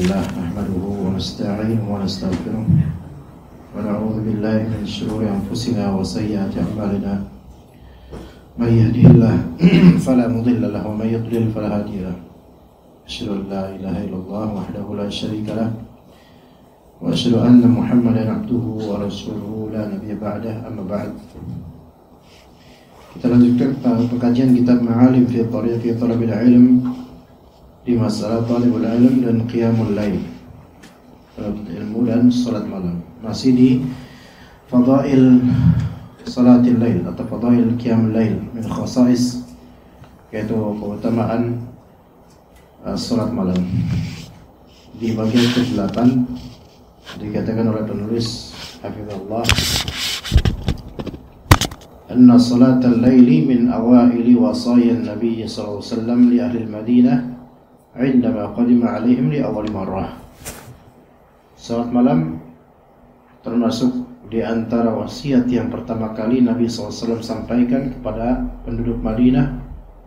لله نحمده ونستعينه ونستغفره ونعوذ بالله من شرور أنفسنا وسيئات أعمالنا من يهده الله فلا مضل له ومن يضلل فلا هادي له أشهد أن لا إله إلا الله وحده لا شريك له وأشهد أن محمدا عبده ورسوله لا نبي بعده أما بعد. Kita lanjutkan pengkajian kitab Ma'alim fi Tariqi Talabil Ilm di masalah talibul ilm dan qiyamul lail, ilmu dan salat malam. Masih di fadail salatil lail atau fadail qiyamul lail min khasais, yaitu keutamaan salat malam. Di bagian ke-8 dikatakan oleh penulis hafizallah, anna salatal laili min awaili wasaya an-nabiy sallallahu alaihi wasallam li ahli al-Madinah indama qadima alaihim li awal marrah. Salat malam termasuk di antara wasiat yang pertama kali Nabi SAW sampaikan kepada penduduk Madinah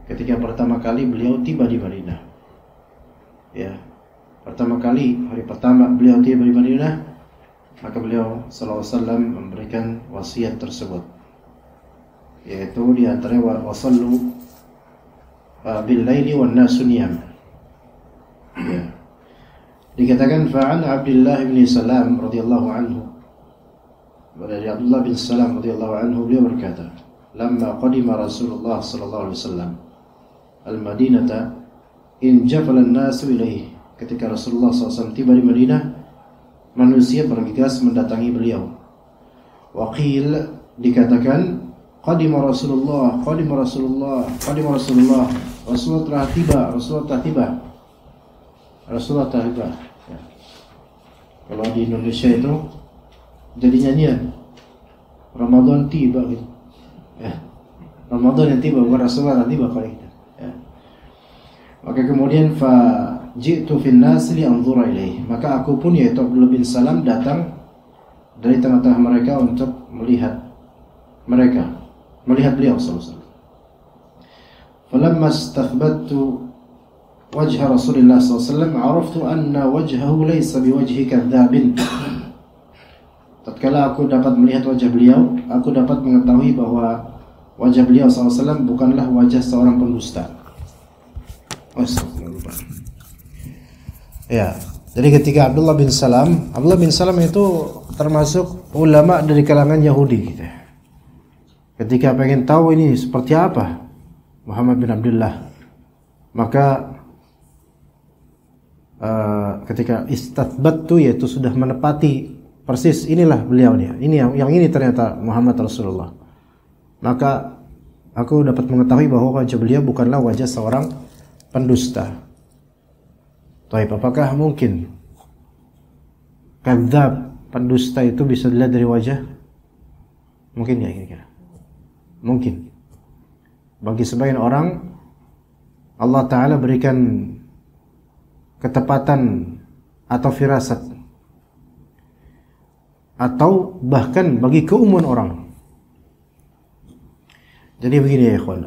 ketika pertama kali beliau tiba di Madinah. Ya, pertama kali, hari pertama beliau tiba di Madinah, maka beliau SAW memberikan wasiat tersebut, yaitu di antaranya wasallu bil laili wan nasu niyam. Ya. Dikatakan fa'an Abdullah bin Salam radhiyallahu anhu, dari Abdullah bin Salam radhiyallahu anhu, beliau berkata, lamma qadima Rasulullah sallallahu alaihi wasallam al-Madinata in jafala an-nasu ilaihi. Ketika Rasulullah SAW tiba di Madinah, manusia bergegas mendatangi beliau. Waqil, dikatakan qadima Rasulullah, qadima Rasulullah, qadima Rasulullah, Rasulullah telah tiba, Rasulullah telah tiba, Rasulullah telah tiba. Ya. Kalau di Indonesia itu jadi nyanyian, Ramadan tiba gitu. Ya. Ramadan yang tiba, bukan Rasulullah yang tiba kali kita. Ya. Maka kemudian fa ji'tu fin nas li anzura ilaihi. Maka aku pun, yaitu Abdullah bin Salam, datang dari tengah-tengah mereka untuk melihat mereka, melihat beliau sallallahu alaihi wasallam. Falamma istathbattu wajha Rasulullah sallallahu alaihi wasallam araftu anna wajhahu laysa biwajhi kadzabin. Tatkala aku dapat melihat wajah beliau, aku dapat mengetahui bahwa wajah beliau sallallahu alaihi wasallam bukanlah wajah seorang pendusta. Astagfirullah. Ya, jadi ketika Abdullah bin Salam itu termasuk ulama dari kalangan Yahudi gitu. Ketika pengen tahu ini seperti apa Muhammad bin Abdullah, maka ketika istathbattu, yaitu sudah menepati persis inilah beliau nih, ini yang ini ternyata Muhammad Rasulullah, maka aku dapat mengetahui bahwa wajah beliau bukanlah wajah seorang pendusta. Taib, apakah mungkin kadzab, pendusta itu bisa dilihat dari wajah? Mungkin ya, kira-kira mungkin. Bagi sebagian orang Allah Ta'ala berikan ketepatan atau firasat, atau bahkan bagi keumuman orang. Jadi begini ya ikhwan,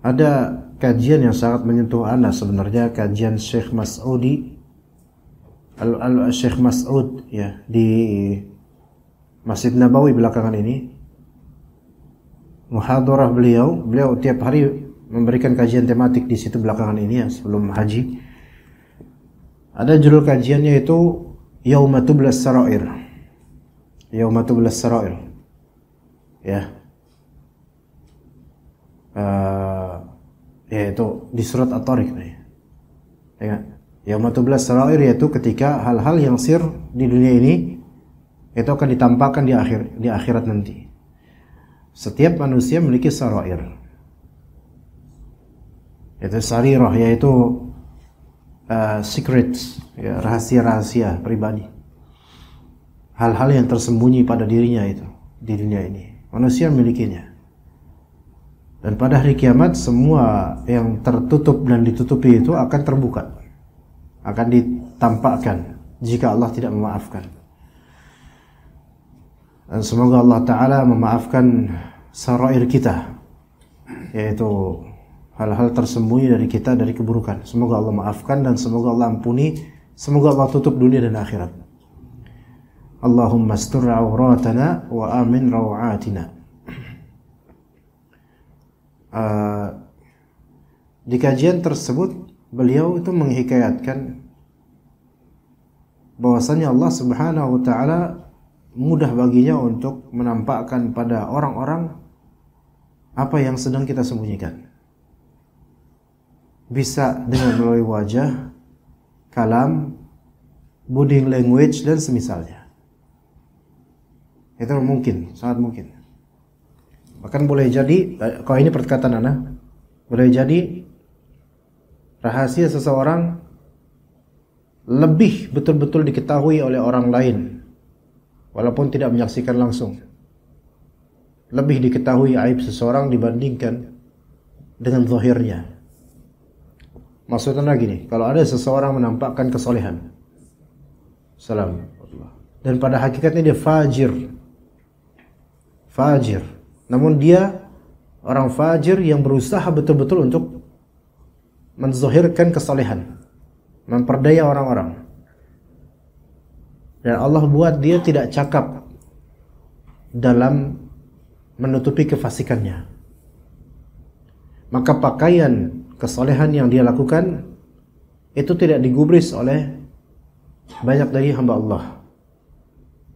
ada kajian yang sangat menyentuh ana sebenarnya, kajian Syekh Mas'udi, Syekh Mas'ud ya, di Masjid Nabawi belakangan ini. Muhadarah beliau tiap hari memberikan kajian tematik di situ belakangan ini ya, sebelum haji. Ada judul kajiannya itu Yauma Tublas Sarair. Yauma Tublas Sarair. Ya. Yaitu di surat At-Tariq nih. Ya. Yauma Tublas Sarair, yaitu ketika hal-hal yang sir di dunia ini itu akan ditampakkan di akhirat nanti. Setiap manusia memiliki sarair. Itu sarirah, yaitu secrets, ya, rahasia-rahasia pribadi. Hal-hal yang tersembunyi pada dirinya itu di dunia ini. Manusia memilikinya. Dan pada hari kiamat semua yang tertutup dan ditutupi itu akan terbuka. Akan ditampakkan jika Allah tidak memaafkan. Dan semoga Allah Ta'ala memaafkan sarair kita, yaitu hal-hal tersembunyi dari kita dari keburukan. Semoga Allah maafkan dan semoga Allah ampuni, semoga Allah tutup dunia dan akhirat. Allahumma astur auratana wa amin rawatina. Di kajian tersebut beliau itu menghikayatkan bahwasanya Allah Subhanahu wa taala mudah baginya untuk menampakkan pada orang-orang apa yang sedang kita sembunyikan. Bisa dengan melalui wajah, kalam, body language dan semisalnya. Itu mungkin, sangat mungkin. Bahkan boleh jadi, kalau ini perkataan ana, boleh jadi rahasia seseorang lebih betul-betul diketahui oleh orang lain walaupun tidak menyaksikan langsung. Lebih diketahui aib seseorang dibandingkan dengan zahirnya. Maksudnya gini, kalau ada seseorang menampakkan kesolehan, salam, dan pada hakikatnya dia fajir, namun dia orang fajir yang berusaha betul-betul untuk menzahirkan kesolehan, memperdaya orang-orang, dan Allah buat dia tidak cakap dalam menutupi kefasikannya. Maka pakaian kesolehan yang dia lakukan itu tidak digubris oleh banyak dari hamba Allah,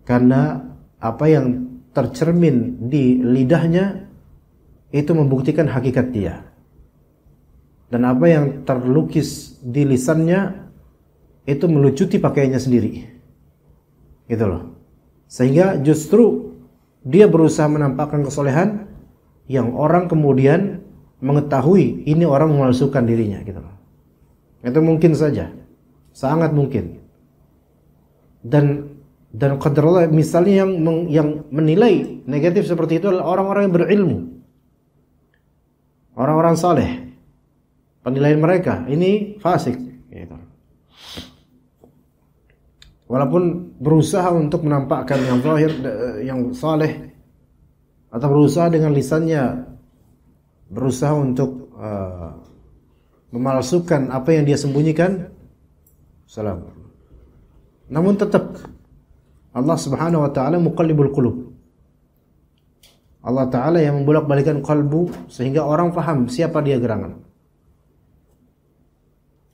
karena apa yang tercermin di lidahnya itu membuktikan hakikat dia, dan apa yang terlukis di lisannya itu melucuti pakaiannya sendiri, gitu loh. Sehingga justru dia berusaha menampakkan kesolehan yang orang kemudian mengetahui ini orang memalsukan dirinya, gitu loh. Itu mungkin saja, sangat mungkin. Dan qadarullah, misalnya yang menilai negatif seperti itu adalah orang-orang yang berilmu, orang-orang saleh. Penilaian mereka ini fasik, gitu. Walaupun berusaha untuk menampakkan yang zahir, yang saleh, atau berusaha dengan lisannya berusaha untuk memalsukan apa yang dia sembunyikan, salam. Namun tetap Allah Subhanahu wa taala muqallibul qulub. Allah taala yang membolak-balikan kalbu sehingga orang paham siapa dia gerangan.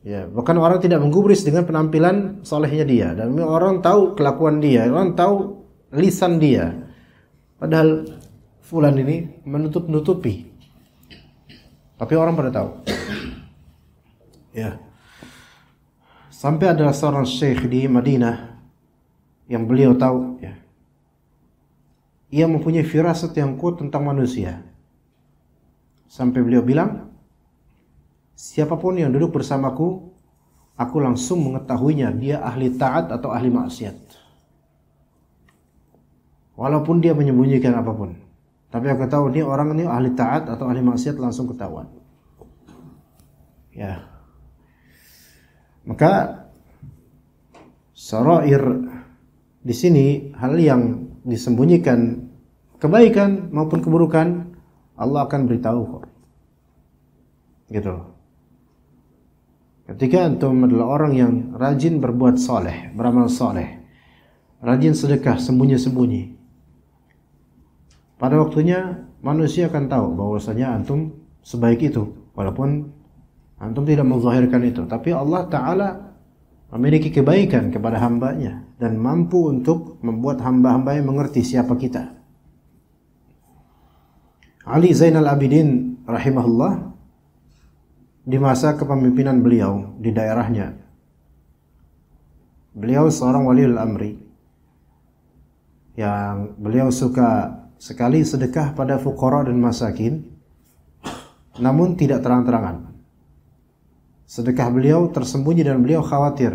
Ya, bahkan orang tidak menggubris dengan penampilan solehnya dia, dan orang tahu kelakuan dia, orang tahu lisan dia. Padahal fulan ini menutup-nutupi. Tapi orang pada tahu. Ya. Sampai ada seorang syekh di Madinah yang beliau tahu, ya, ia mempunyai firasat yang kuat tentang manusia. Sampai beliau bilang, siapapun yang duduk bersamaku, aku langsung mengetahuinya dia ahli taat atau ahli maksiat. Walaupun dia menyembunyikan apapun, tapi aku tahu ini orang ini ahli taat atau ahli maksiat, langsung ketahuan. Ya. Maka sarair di sini hal yang disembunyikan, kebaikan maupun keburukan, Allah akan beritahu kok. Gitu. Ketika antum adalah orang yang rajin berbuat saleh, beramal saleh, rajin sedekah sembunyi-sembunyi, pada waktunya manusia akan tahu bahwasanya antum sebaik itu, walaupun antum tidak menzahirkan itu. Tapi Allah Ta'ala memiliki kebaikan kepada hambanya dan mampu untuk membuat hamba-hamba yang mengerti siapa kita. Ali Zainal Abidin rahimahullah, di masa kepemimpinan beliau di daerahnya, beliau seorang waliul amri yang beliau suka sekali sedekah pada fuqara dan masakin, namun tidak terang-terangan. Sedekah beliau tersembunyi dan beliau khawatir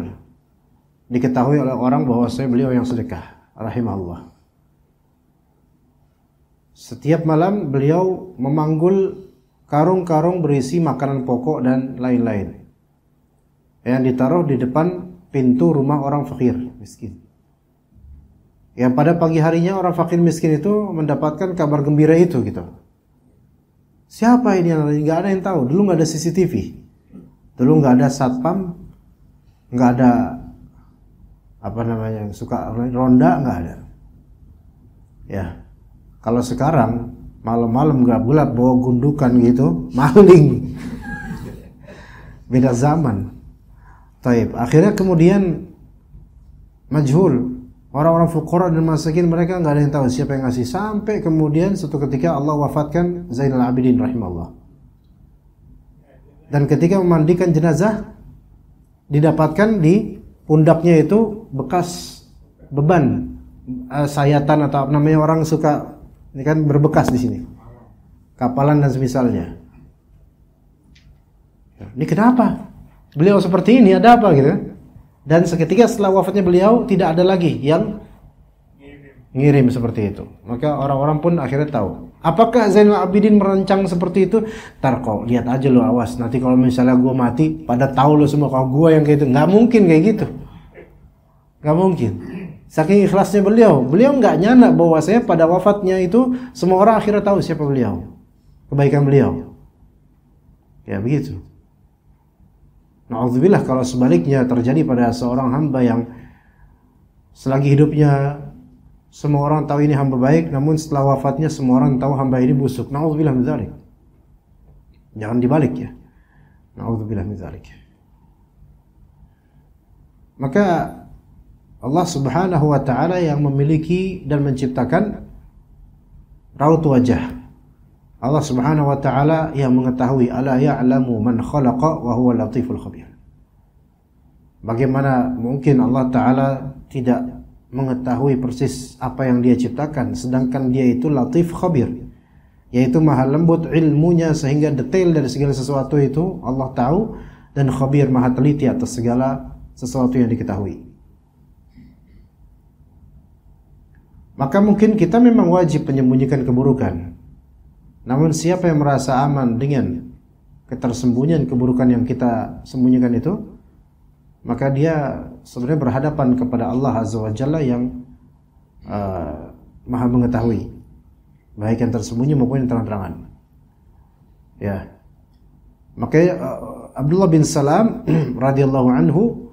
diketahui oleh orang bahwa beliau yang sedekah, rahimahullah. Setiap malam beliau memanggul karung-karung berisi makanan pokok dan lain-lain yang ditaruh di depan pintu rumah orang fakir miskin. Yang pada pagi harinya orang fakir miskin itu mendapatkan kabar gembira itu, gitu. Siapa ini yang nggak ada yang tahu. Dulu nggak ada CCTV, dulu nggak ada satpam, nggak ada apa namanya yang suka ronda, nggak ada. Ya, kalau sekarang malam-malam gelap-gelap bawa gundukan gitu, maling. Beda zaman. Taib. Akhirnya kemudian majhul. Orang-orang fuqara dan masakin mereka nggak ada yang tahu siapa yang ngasih. Sampai kemudian suatu ketika Allah wafatkan Zainal Abidin rahimahullah. Dan ketika memandikan jenazah, didapatkan di pundaknya itu bekas beban, sayatan atau apa namanya, orang suka ini kan berbekas di sini, kapalan dan semisalnya. Ini kenapa beliau seperti ini, ada apa gitu? Dan seketika setelah wafatnya beliau tidak ada lagi yang ngirim seperti itu. Maka orang-orang pun akhirnya tahu. Apakah Zainal Abidin merancang seperti itu? Ntar kau lihat aja lo, awas. Nanti kalau misalnya gue mati, pada tahu lo semua kalau gue yang kayak gitu. Nggak mungkin kayak gitu. Nggak mungkin. Saking ikhlasnya beliau nggak nyana bahwa saya pada wafatnya itu semua orang akhirnya tahu siapa beliau, kebaikan beliau. Ya begitu. Na'udzubillah kalau sebaliknya terjadi pada seorang hamba yang selagi hidupnya semua orang tahu ini hamba baik, namun setelah wafatnya semua orang tahu hamba ini busuk. Na'udzubillah min dzalik. Jangan dibalik ya. Na'udzubillah min dzalik. Maka Allah Subhanahu wa taala yang memiliki dan menciptakan raut wajah. Allah Subhanahu wa taala yang mengetahui, ala ya'lamu man khalaqa wa huwa latiful khabir. Bagaimana mungkin Allah taala tidak mengetahui persis apa yang Dia ciptakan, sedangkan Dia itu latif khabir, yaitu maha lembut ilmunya sehingga detail dari segala sesuatu itu Allah tahu, dan khabir maha teliti atas segala sesuatu yang diketahui. Maka mungkin kita memang wajib menyembunyikan keburukan. Namun siapa yang merasa aman dengan ketersembunyian keburukan yang kita sembunyikan itu, maka dia sebenarnya berhadapan kepada Allah Azza wa Jalla yang maha mengetahui baik yang tersembunyi maupun yang terang-terangan. Ya. Makanya Abdullah bin Salam radhiyallahu anhu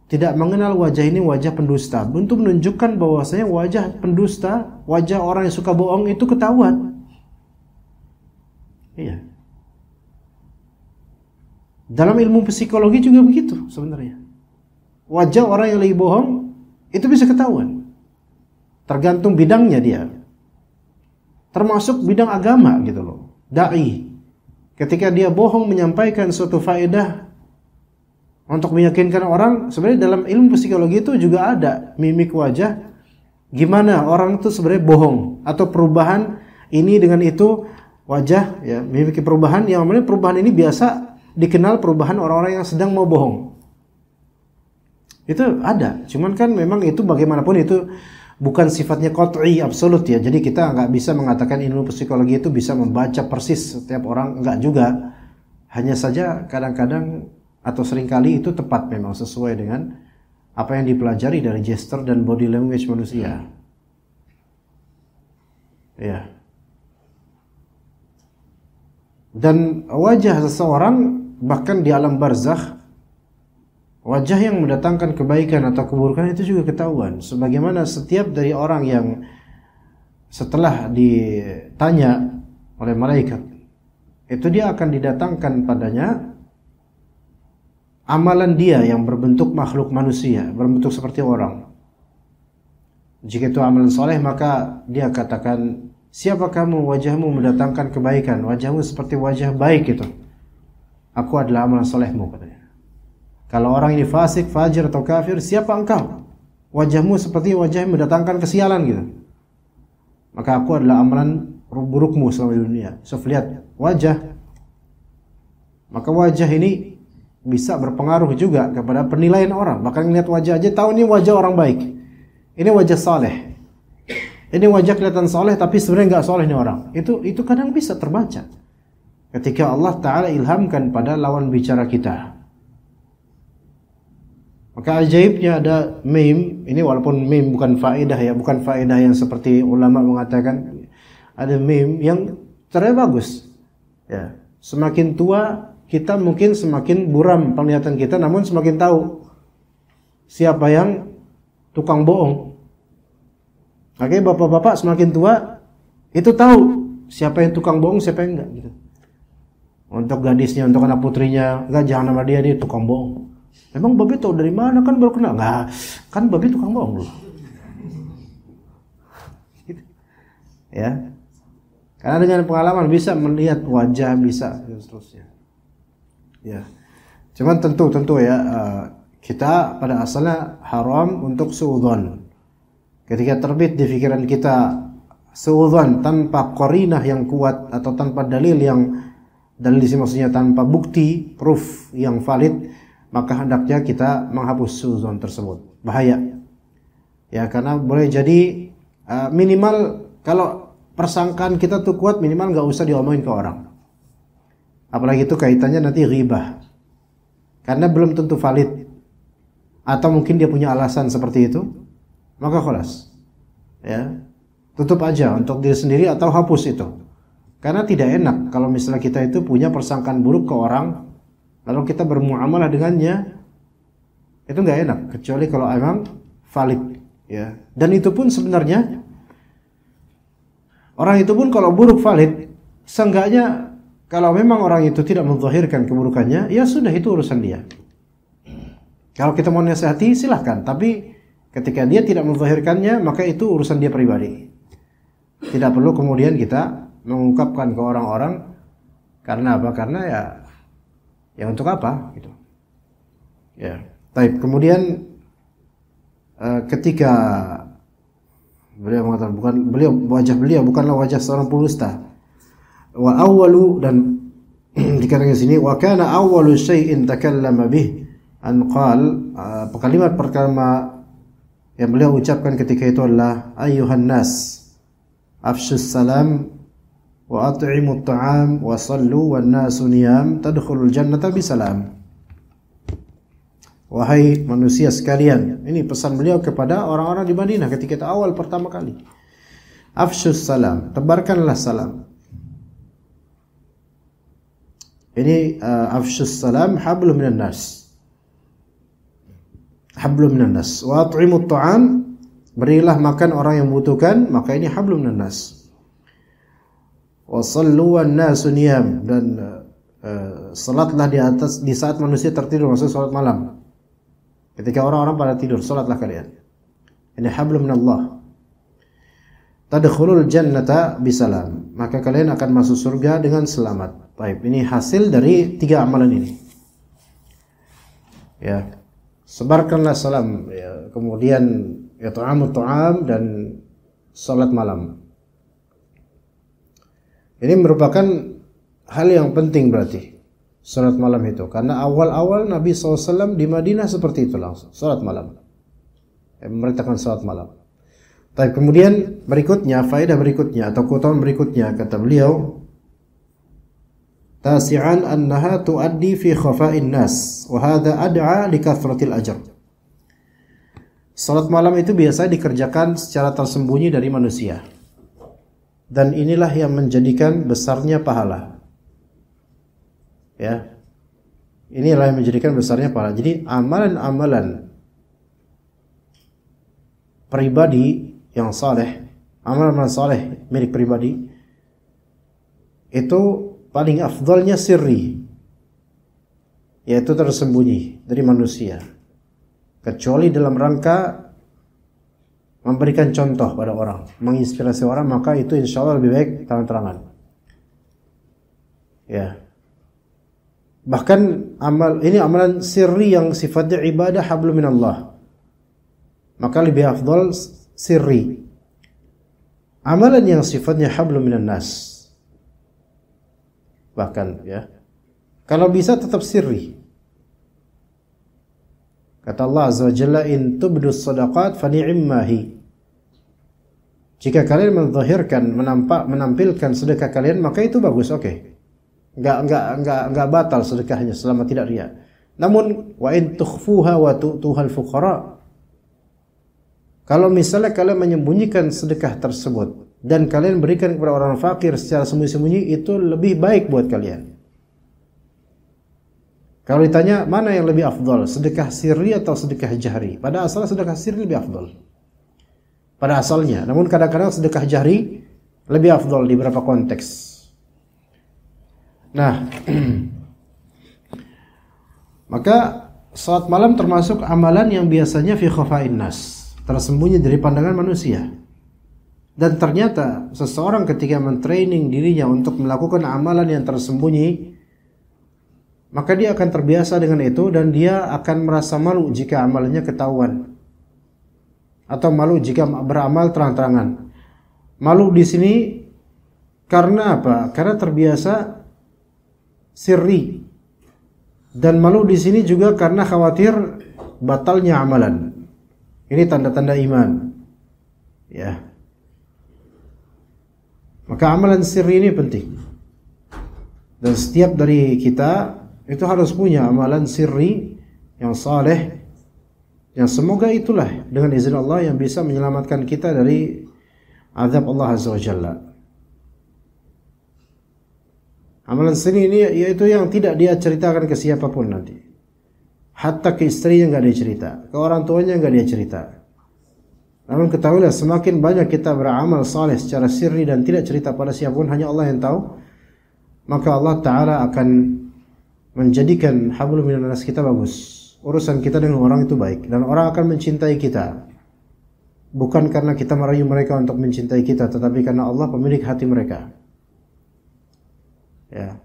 tidak mengenal wajah ini wajah pendusta, untuk menunjukkan bahwasanya wajah pendusta, wajah orang yang suka bohong itu ketahuan. Iya. Dalam ilmu psikologi juga begitu sebenarnya. Wajah orang yang lagi bohong itu bisa ketahuan. Tergantung bidangnya dia. Termasuk bidang agama gitu loh. Dai. Ketika dia bohong menyampaikan suatu faedah untuk meyakinkan orang, sebenarnya dalam ilmu psikologi itu juga ada mimik wajah. Gimana orang itu sebenarnya bohong atau perubahan ini dengan itu wajah ya, mimik perubahan yang mana perubahan ini biasa dikenal perubahan orang-orang yang sedang mau bohong. Itu ada, cuman kan memang itu bagaimanapun itu bukan sifatnya qat'i absolut ya. Jadi kita nggak bisa mengatakan ilmu psikologi itu bisa membaca persis setiap orang, nggak juga. Hanya saja kadang-kadang atau seringkali itu tepat memang sesuai dengan apa yang dipelajari dari gesture dan body language manusia. Ya. Dan wajah seseorang bahkan di alam barzakh, wajah yang mendatangkan kebaikan atau keburukan itu juga ketahuan. Sebagaimana setiap dari orang yang setelah ditanya oleh malaikat, itu dia akan didatangkan padanya amalan dia yang berbentuk makhluk manusia, berbentuk seperti orang. Jika itu amalan soleh, maka dia katakan, siapa kamu? Wajahmu mendatangkan kebaikan, wajahmu seperti wajah baik itu. Aku adalah amalan solehmu, katanya. Kalau orang ini fasik, fajir atau kafir, siapa engkau? Wajahmu seperti wajah yang mendatangkan kesialan gitu. Maka aku adalah amalan burukmu selama di dunia. So, lihat wajah. Maka wajah ini bisa berpengaruh juga kepada penilaian orang. Bahkan lihat wajah aja tahu ini wajah orang baik. Ini wajah saleh. Ini wajah kelihatan soleh tapi sebenarnya nggak soleh nih orang. Itu kadang bisa terbaca ketika Allah Ta'ala ilhamkan pada lawan bicara kita. Maka ajaibnya ada meme, ini walaupun meme bukan faedah ya, bukan faedah yang seperti ulama mengatakan. Ada meme yang caranya bagus. Ya, semakin tua kita mungkin semakin buram penglihatan kita, namun semakin tahu siapa yang tukang bohong. Oke, bapak-bapak semakin tua itu tahu siapa yang tukang bohong, siapa yang enggak gitu. Untuk gadisnya, untuk anak putrinya, enggak, jangan nama dia tukang bohong. Emang babi tahu dari mana, kan baru kenal? Enggak, kan babi tukang bohong dulu. Gitu. Ya. Karena dengan pengalaman bisa melihat wajah, bisa dan seterusnya. Ya. Cuman tentu ya, kita pada asalnya haram untuk suudzon. Ketika terbit di pikiran kita suudzon tanpa qarinah yang kuat atau tanpa dalil di sini maksudnya tanpa bukti, proof yang valid, maka hendaknya kita menghapus suudzon tersebut. Bahaya. Ya, karena boleh jadi minimal kalau persangkaan kita tuh kuat, minimal nggak usah diomongin ke orang. Apalagi itu kaitannya nanti ghibah. Karena belum tentu valid. Atau mungkin dia punya alasan seperti itu, maka khalas. Ya. Tutup aja untuk diri sendiri atau hapus itu. Karena tidak enak kalau misalnya kita itu punya persangkaan buruk ke orang, lalu kita bermuamalah dengannya, itu nggak enak, kecuali kalau emang valid. Ya. Dan itu pun sebenarnya orang itu pun kalau buruk valid, seenggaknya kalau memang orang itu tidak menzahirkan keburukannya, ya sudah, itu urusan dia. Kalau kita mau nasihati silahkan, tapi ketika dia tidak menzahirkannya, maka itu urusan dia pribadi. Tidak perlu kemudian kita mengungkapkan ke orang-orang. Karena apa? Karena ya untuk apa gitu. Ya. Baik, kemudian ketika beliau mengatakan wajah beliau bukanlah wajah seorang pendusta. Wa awwalu, dan dikatakan di sini wa kana awwalu syai'in takallama bih an qal, kalimat pertama yang beliau ucapkan ketika itu adalah ayyuhan nas afshus salam wa at'imut ta'am wa sallu wan nasu niyam tadkhulul jannata bisalam. Wahai manusia sekalian, ini pesan beliau kepada orang-orang di Madinah ketika itu awal pertama kali. Afshus salam, tebarkanlah salam. Ini afshus salam hablum minan nas. Hablum minan nas. Wa at'imut ta'am, berilah makan orang yang membutuhkan, maka ini hablum minan nas. Wa sallu wan nasu niyam, dan salatlah di saat manusia tertidur, maksudnya salat malam. Ketika orang-orang pada tidur, salatlah kalian. Ini hablum minallah. Tadkhulul jannata bisalam, maka kalian akan masuk surga dengan selamat. Baik, ini hasil dari 3 amalan ini. Ya. Sebarkanlah salam, ya, kemudian ya ta'amut ta'am, dan salat malam. Ini merupakan hal yang penting berarti, salat malam itu. Karena awal-awal Nabi SAW di Madinah seperti itu langsung, salat malam. Memerintahkan salat malam. Tapi kemudian berikutnya, faedah berikutnya atau keutamaan berikutnya, kata beliau, tasi'an annaha tuaddi fi khafa'in nas wa hadha ad'a li kathratil ajr. Salat malam itu biasa dikerjakan secara tersembunyi dari manusia. Dan inilah yang menjadikan besarnya pahala. Ya. Inilah yang menjadikan besarnya pahala. Jadi amalan-amalan pribadi yang saleh, amalan-amalan saleh milik pribadi, itu paling afdalnya sirri, yaitu tersembunyi dari manusia, kecuali dalam rangka memberikan contoh pada orang, menginspirasi orang, maka itu insya Allah lebih baik terang-terangan. Ya. Bahkan amalan sirri yang sifatnya ibadah hablum minallah, maka lebih afdal sirri. Amalan yang sifatnya hablum minan nas, bahkan ya, kalau bisa tetap sirri. Kata Allah Azza wa Jalla, in tubdus sadaqat fa ni'immahi. Jika kalian menzahirkan, menampilkan sedekah kalian, maka itu bagus, oke. Enggak batal sedekahnya selama tidak riya. Namun wa in tukhfuha wa tu'tuhal fuqara, kalau misalnya kalian menyembunyikan sedekah tersebut dan kalian berikan kepada orang fakir secara sembunyi-sembunyi, itu lebih baik buat kalian. Kalau ditanya mana yang lebih afdal, sedekah sirri atau sedekah jahri? Pada asalnya sedekah sirri lebih afdal. Pada asalnya, namun kadang-kadang sedekah jahri lebih afdal di beberapa konteks. Nah, maka salat malam termasuk amalan yang biasanya fi khafa'in nas, tersembunyi dari pandangan manusia. Dan ternyata seseorang ketika mentraining dirinya untuk melakukan amalan yang tersembunyi, maka dia akan terbiasa dengan itu dan dia akan merasa malu jika amalannya ketahuan, atau malu jika beramal terang-terangan. Malu di sini karena apa? Karena terbiasa sirri. Dan malu di sini juga karena khawatir batalnya amalan. Ini tanda-tanda iman. Ya. Maka amalan sirri ini penting. Dan setiap dari kita itu harus punya amalan sirri yang saleh, yang semoga itulah dengan izin Allah yang bisa menyelamatkan kita dari azab Allah Azza wa Jalla. Amalan sirri ini yaitu yang tidak dia ceritakan ke siapapun nanti. Hatta ke istrinya enggak dia cerita, ke orang tuanya enggak dia cerita. Namun ketahuilah, semakin banyak kita beramal saleh secara sirri dan tidak cerita pada siapapun, hanya Allah yang tahu, maka Allah Ta'ala akan menjadikan hablum minan nas kita bagus. Urusan kita dengan orang itu baik, dan orang akan mencintai kita. Bukan karena kita merayu mereka untuk mencintai kita, tetapi karena Allah pemilik hati mereka. Ya.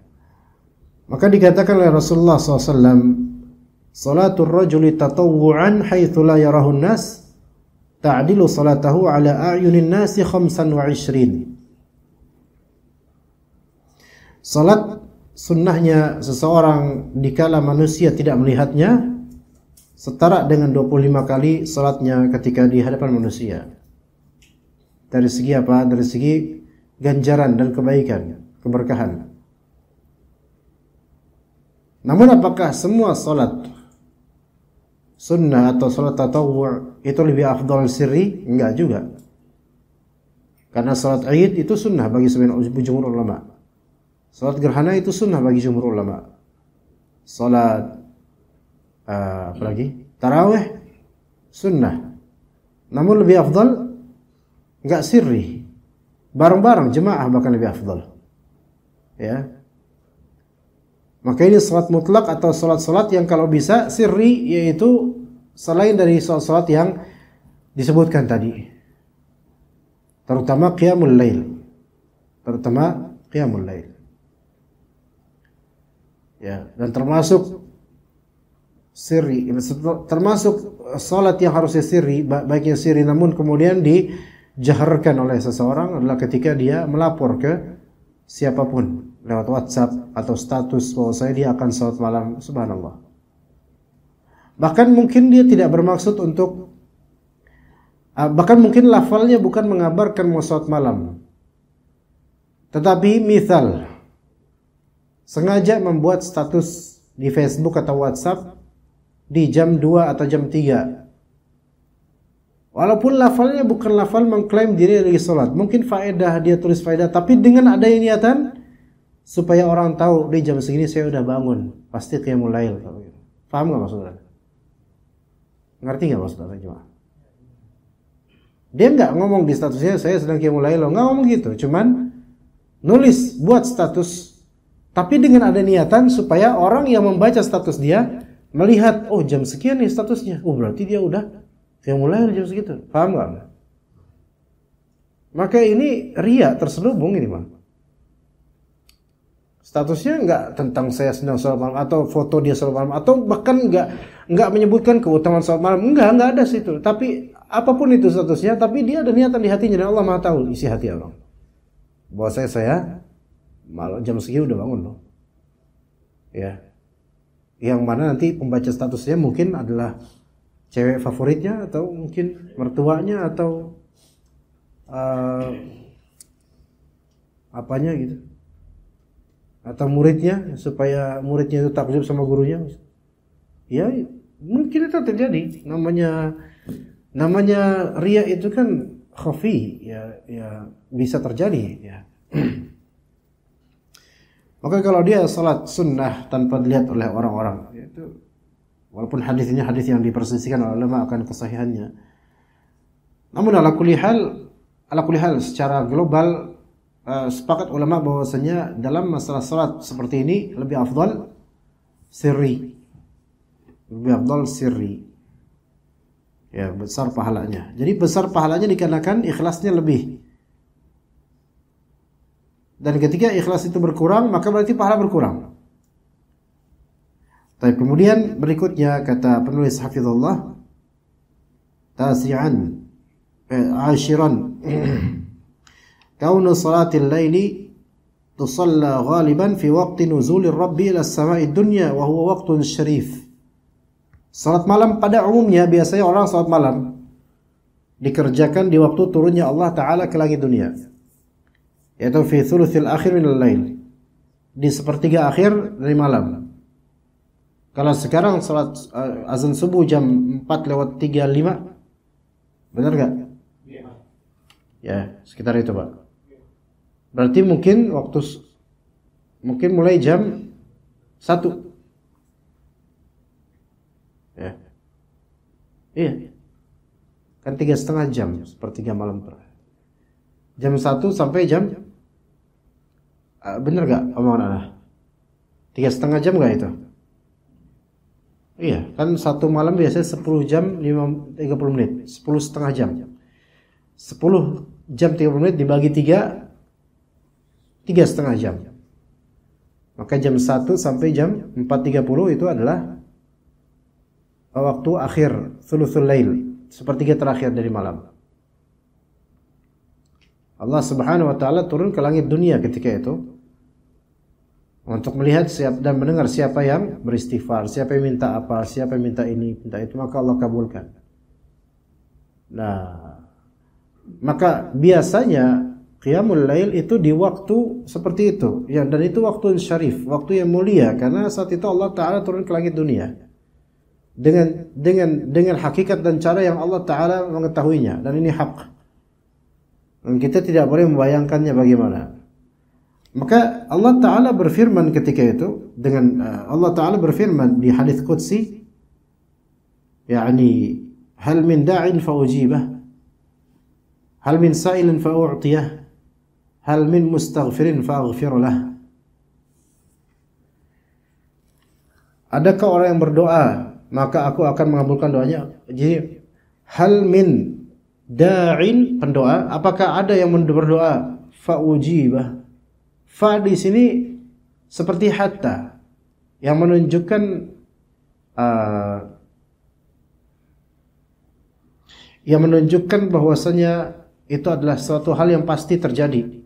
Maka dikatakan oleh Rasulullah SAW, salatul rajuli tatawwu'an haitsu la yarahu an-nas ta'dilu salatahu ala a'yunin nasi 25. Salat sunnahnya seseorang dikala manusia tidak melihatnya setara dengan 25 kali salatnya ketika di hadapan manusia. Dari segi apa? Dari segi ganjaran dan kebaikan, keberkahan. Namun apakah semua salat sunnah atau salat tatawwu' itu lebih afdal sirri? Enggak juga. Karena salat Id itu sunnah bagi sebagian jumhur ulama. Salat gerhana itu sunnah bagi jumhur ulama. Salat apalagi? Tarawih sunnah. Namun lebih afdal enggak sirri. Bareng-bareng jemaah bahkan lebih afdal. Ya. Maka ini salat mutlak atau salat-salat yang kalau bisa sirri, yaitu selain dari salat-salat yang disebutkan tadi. Terutama qiyamul lail. Ya, dan termasuk sirri, termasuk salat yang harusnya sirri, baiknya sirri namun kemudian dijaharkan oleh seseorang adalah ketika dia melapor ke siapapun lewat WhatsApp atau status bahwa dia akan salat malam, subhanallah. Bahkan mungkin dia tidak bermaksud untuk, bahkan mungkin lafalnya bukan mengabarkan mau salat malam, tetapi misal sengaja membuat status di Facebook atau WhatsApp di jam 2 atau jam 3. Walaupun lafalnya bukan lafal mengklaim diri lagi salat, mungkin faedah, dia tulis faedah, tapi dengan adanya niatan supaya orang tahu di jam segini saya udah bangun, pasti qiyamul lail. Paham enggak maksudnya? Ngerti enggak maksudnya jemaah? Dia enggak ngomong di statusnya saya sedang qiyamul lail, enggak ngomong gitu, cuman nulis buat status, tapi dengan ada niatan supaya orang yang membaca status dia melihat, oh jam sekian nih statusnya, oh berarti dia udah qiyamul lail jam segitu. Paham enggak? Maka ini riya terselubung ini, Bang. Statusnya enggak tentang saya sedang salat malam atau foto dia salat malam atau bahkan enggak menyebutkan keutamaan salat malam. Enggak ada situ. Tapi apapun itu statusnya, tapi dia ada niatan di hatinya dan Allah Maha tahu isi hati orang. Bahwa saya malam jam segini udah bangun loh. Ya. Yang mana nanti pembaca statusnya mungkin adalah cewek favoritnya atau mungkin mertuanya atau apanya gitu. Atau muridnya, supaya muridnya itu takjub sama gurunya. Ya, mungkin itu terjadi. Namanya riya itu kan khafi, ya bisa terjadi ya. Maka kalau dia salat sunnah tanpa dilihat oleh orang-orang, itu walaupun hadis ini hadis yang diperselisihkan oleh ulama akan kesahihannya. Namun ala kulli hal secara global sepakat ulama bahwasanya dalam masalah salat seperti ini lebih afdal sirri. Ya, besar pahalanya. Jadi besar pahalanya dikarenakan ikhlasnya lebih. Dan ketika ikhlas itu berkurang, maka berarti pahala berkurang. Tapi kemudian berikutnya kata penulis hafizallah, ashiran kaunu salatil laili tusalla ghaliban fi waqti nuzulir rabbi ila as-sama'i dunya wa huwa waqtun syarif. Salat malam pada umumnya biasanya orang salat malam dikerjakan di waktu turunnya Allah Ta'ala ke langit dunia, yaitu fi thuluthil akhir minal lail, di sepertiga akhir dari malam. Kalau sekarang salat azan subuh jam 4:35, benar gak? Ya, sekitar itu Pak. Berarti mungkin mulai jam 1. Ya. Iya. Kan 3,5 jam, sepertiga malam terakhir. Jam 1 sampai jam bener gak omongan Anda? 3,5 jam gak itu? Iya, kan satu malam biasanya 10 jam 30 menit, 10,5 jam. 10 jam 30 menit dibagi 3,5 jam. Maka jam 1 sampai jam 4.30 itu adalah waktu akhir thuluthul lail, sepertiga terakhir dari malam. Allah Subhanahu wa taala turun ke langit dunia ketika itu untuk melihat dan mendengar siapa yang beristighfar, siapa yang minta apa, siapa yang minta ini, minta itu, maka Allah kabulkan. Nah, maka biasanya qiyamul lail itu di waktu seperti itu, ya, dan itu waktu syarif, waktu yang mulia, karena saat itu Allah Ta'ala turun ke langit dunia dengan hakikat dan cara yang Allah Ta'ala mengetahuinya, dan ini hak, dan kita tidak boleh membayangkannya bagaimana. Maka Allah Ta'ala berfirman ketika itu Allah Ta'ala berfirman di hadits qudsi, yakni hal min da'in fa ujibah, hal min sa'ilin fa u'tiyah, hal min mustaghfirin fa aghfir lah. Adakah orang yang berdoa maka aku akan mengabulkan doanya? Jadi hal min da'in, pendoa, apakah ada yang berdoa? Fa ujibah. Fa di sini seperti hatta yang menunjukkan bahwasanya itu adalah suatu hal yang pasti terjadi.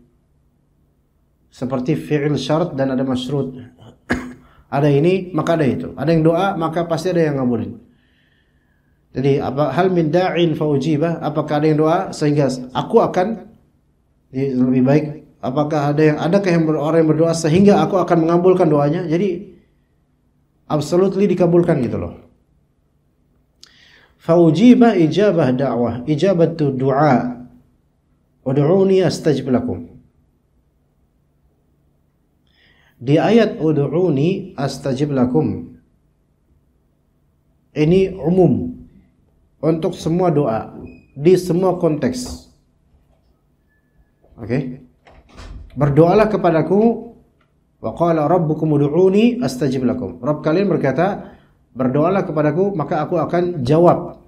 Seperti fi'il syarat dan ada masyrut. Ada ini maka ada itu. Ada yang doa maka pasti ada yang ngabulin. Jadi hal min da'in fa ujibah, apakah ada yang doa sehingga aku akan lebih baik, apakah adakah orang yang berdoa sehingga aku akan mengabulkan doanya? Jadi absolutely dikabulkan gitu loh. Fa ujibah ijabah da'wah, ijabatu du'a. Ud'uni astajib lakum. Di ayat ud'uni astajib lakum ini umum untuk semua doa di semua konteks. Oke? Berdoalah kepadaku, wa qala rabbukum ud'uni astajib lakum. Rabb kalian berkata, berdoalah kepadaku maka aku akan jawab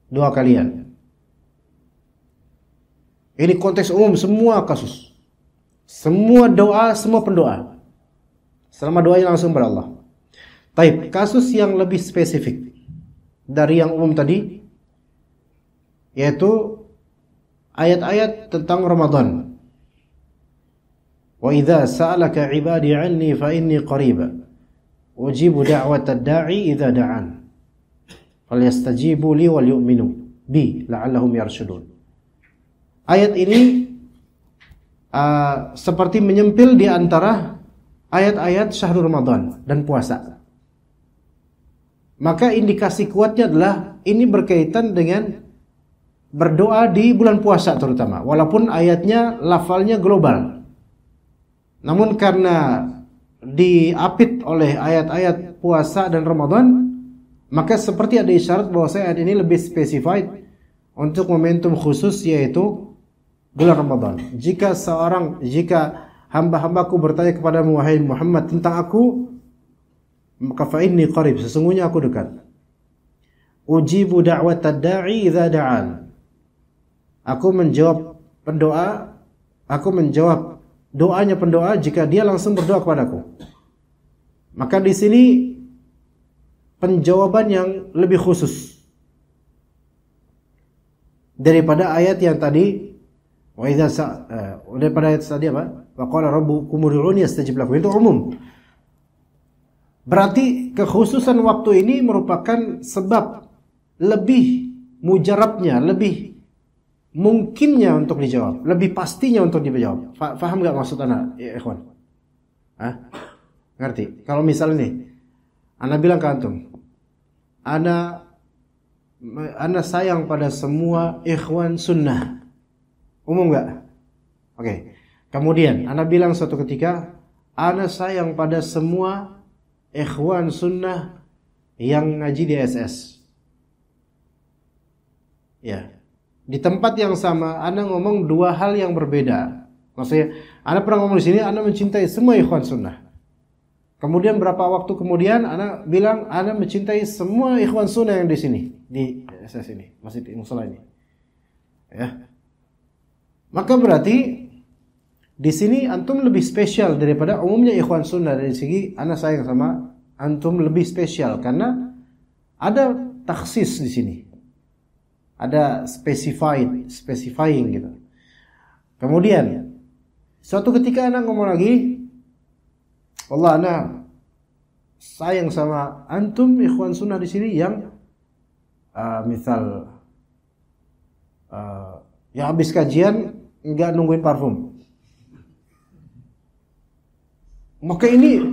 doa kalian. Ini konteks umum semua kasus. Semua doa, semua pendoa. Selama doanya langsung kepada Allah. Taib, kasus yang lebih spesifik dari yang umum tadi, yaitu ayat-ayat tentang Ramadan. Wa idza sa'alaka 'ibadi 'anni fa inni qarib. Ujibu da'watad da'i idza da'an. Falyastajibu li wal yu'minu bi la'allahum yarshudun. Ayat ini seperti menyempil di antara ayat-ayat syahrul Ramadan dan puasa. Maka indikasi kuatnya adalah ini berkaitan dengan berdoa di bulan puasa terutama, walaupun ayatnya lafalnya global. Namun karena diapit oleh ayat-ayat puasa dan Ramadan, maka seperti ada isyarat bahwa ayat ini lebih spesified untuk momentum khusus, yaitu bulan Ramadan. Jika hamba-hambaku bertanya kepadamu wahai Muhammad tentang aku, maka fa inni qarib, sesungguhnya aku dekat. Ujibu da'watad da'i idza da'an. Aku menjawab doanya pendoa jika dia langsung berdoa kepadaku. Maka di sini penjawaban yang lebih khusus daripada ayat yang tadi, daripada ayat tadi apa? Wa qala rabbukum ud'uni astajib lakum. Itu umum. Berarti kekhususan waktu ini merupakan sebab lebih mujarabnya, lebih mungkinnya untuk dijawab, lebih pastinya untuk dijawab. Faham nggak maksud anak, ya, ikhwan? Ngerti? Kalau misalnya nih, ana bilang ke antum, ana sayang pada semua ikhwan sunnah, umum nggak? Oke. Kemudian ana bilang suatu ketika, ana sayang pada semua ikhwan sunnah yang ngaji di SS. Ya. Di tempat yang sama, ana ngomong dua hal yang berbeda. Maksudnya, ana pernah ngomong di sini, ana mencintai semua ikhwan sunnah. Kemudian berapa waktu kemudian, ana bilang, ana mencintai semua ikhwan sunnah yang di sini, di SS ini, masjid musola ini. Ya. Maka berarti di sini antum lebih spesial daripada umumnya ikhwan sunnah. Dari segi ana sayang sama antum lebih spesial karena ada taksis di sini. Ada specifying gitu. Kemudian suatu ketika anak ngomong lagi, wallah anak sayang sama antum ikhwan sunnah di sini yang misal yang habis kajian nggak nungguin parfum. Maka ini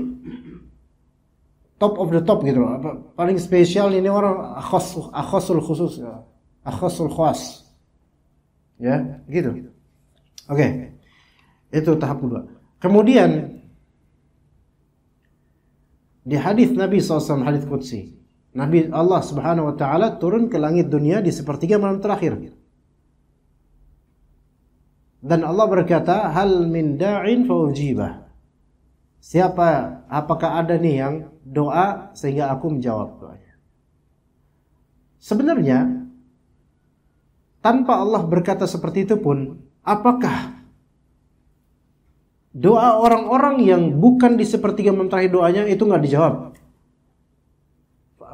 top of the top gitu loh. Paling spesial ini orang akhasul khusus. Akhasul khas. Ya, gitu. Oke. Itu tahap kedua. Kemudian di hadis Nabi SAW, hadis qudsi, Nabi Allah Subhanahu wa taala turun ke langit dunia di sepertiga malam terakhir. Dan Allah berkata, "Hal min da'in fa ujibah." Apakah ada nih yang doa sehingga aku menjawab doanya? Sebenarnya tanpa Allah berkata seperti itu pun, apakah doa orang-orang yang bukan di sepertiga malam terakhir doanya itu nggak dijawab?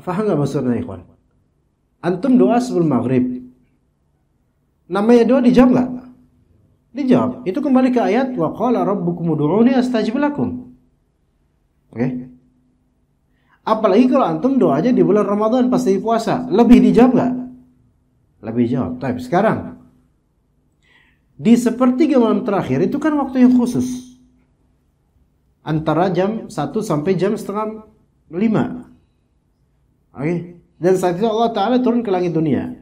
Faham nggak maksudnya, ikhwan? Antum doa sebelum maghrib, namanya doa dijawab nggak? Dijawab. Itu kembali ke ayat wa qala rabbukum ud'uni astajib lakum. Oke. Apalagi kalau antum doanya di bulan Ramadan pas lagi puasa, lebih dijawab nggak? Lebih jawab. Tapi sekarang di sepertiga malam terakhir itu kan waktu yang khusus, antara jam 1 sampai jam setengah 5. Oke. Dan saat itu Allah Ta'ala turun ke langit dunia.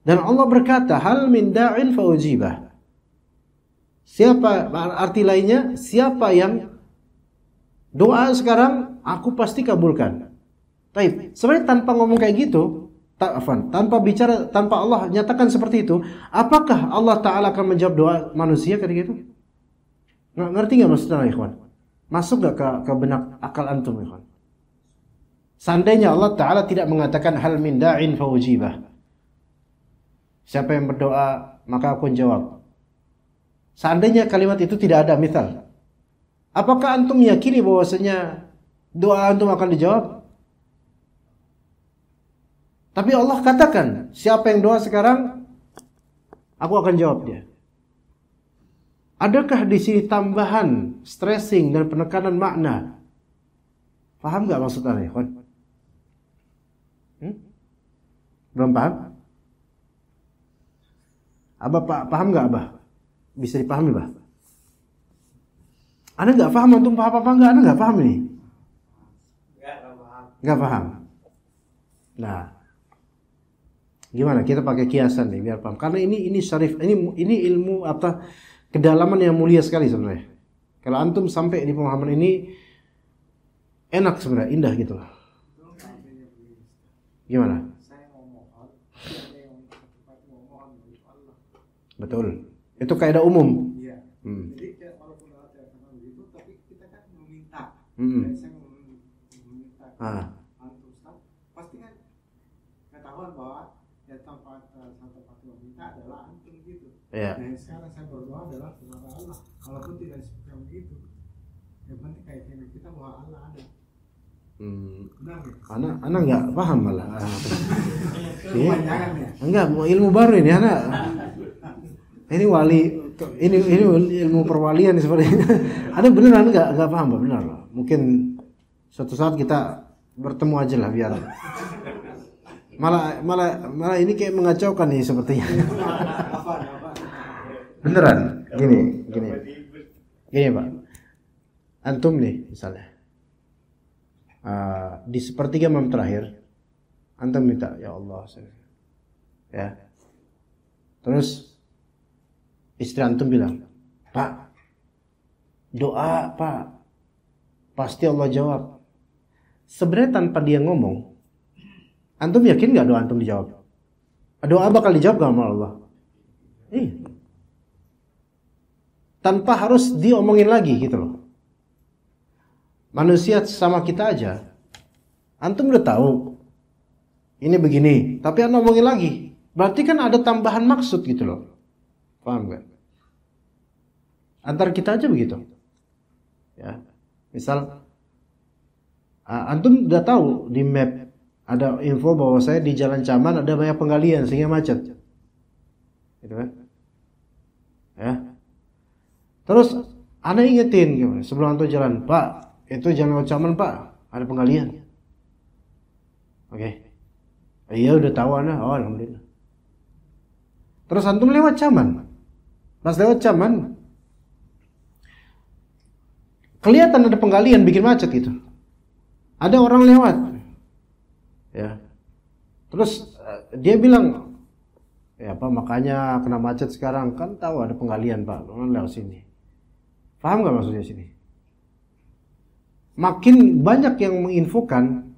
Dan Allah berkata, hal min da'in fa ujibah. Siapa, arti lainnya, siapa yang doa sekarang aku pasti kabulkan. Baik, sebenarnya tanpa ngomong kayak gitu, tanpa bicara, tanpa Allah nyatakan seperti itu, apakah Allah Ta'ala akan menjawab doa manusia ketika itu? Ngerti gak maksudnya, ikhwan? Masuk gak ke benak akal antum, ikhwan? Seandainya Allah Ta'ala tidak mengatakan hal min da'in fa ujibah, siapa yang berdoa maka aku jawab. Seandainya kalimat itu tidak ada, misal, apakah antum meyakini bahwasanya doa antum akan dijawab? Tapi Allah katakan, siapa yang doa sekarang, aku akan jawab dia. Adakah di sini tambahan stressing dan penekanan makna? Paham nggak maksudnya, ikhwan? Belum paham? Abah paham nggak, Abah? Bisa dipahami, Abah? Anda nggak paham, antum paham apa nggak? Anda nggak paham nih? Nggak paham. Nah, Gimana? Kita pakai kiasan nih biar paham. Karena ini syarif, ini ilmu apa kedalaman yang mulia sekali sebenarnya. Kalau antum sampai di pemahaman ini enak sebenarnya, indah gitu loh. Gimana? Betul. Itu kaidah umum. Iya. Jadi walaupun lewat telepon begitu, tapi kita kan meminta. Saya meminta antum Ustaz, pasti kan ketahuan bahwa yang tempat meminta adalah antum gitu. Iya. Nah sekarang saya berdoa adalah kepada Allah. Walaupun tidak seperti begitu, yang penting keyakinan kita bahwa Allah ada. Benar gitu? Anak nggak paham malah. Kepanjangan ya? Enggak, ilmu baru ini anak. Ini wali, ini ilmu perwalian seperti ini. Ada beneran nggak paham, benar loh. Mungkin suatu saat kita bertemu aja lah biar. Malah ini kayak mengacaukan nih sepertinya. Beneran, gini Pak. Antum nih misalnya di sepertiga malam terakhir, antum minta ya Allah, ya. Terus istri antum bilang, Pak, doa Pak, pasti Allah jawab. Sebenarnya tanpa dia ngomong, antum yakin nggak doa antum dijawab? Doa bakal dijawab nggak sama Allah? Tanpa harus diomongin lagi gitu loh. Manusia sama kita aja, antum udah tahu ini begini, tapi antum ngomongin lagi, berarti kan ada tambahan maksud gitu loh. Paham gak? Antar kita aja begitu. Ya, misal antum udah tahu di map ada info bahwa saya di Jalan Caman ada banyak penggalian sehingga macet, gitu kan? Ya. Terus ana ingetin gimana? Sebelum antum jalan, Pak, itu Jalan Caman Pak, ada penggalian. Oke. Iya udah tahu ana. Oh, alhamdulillah. Terus antum lewat Caman. Pas lewat Caman, kelihatan ada penggalian bikin macet gitu. Ada orang lewat. Ya. Terus dia bilang, ya Pak, makanya kena macet sekarang, kan tahu ada penggalian Pak, lewat sini. Paham gak maksudnya sini? Makin banyak yang menginfokan,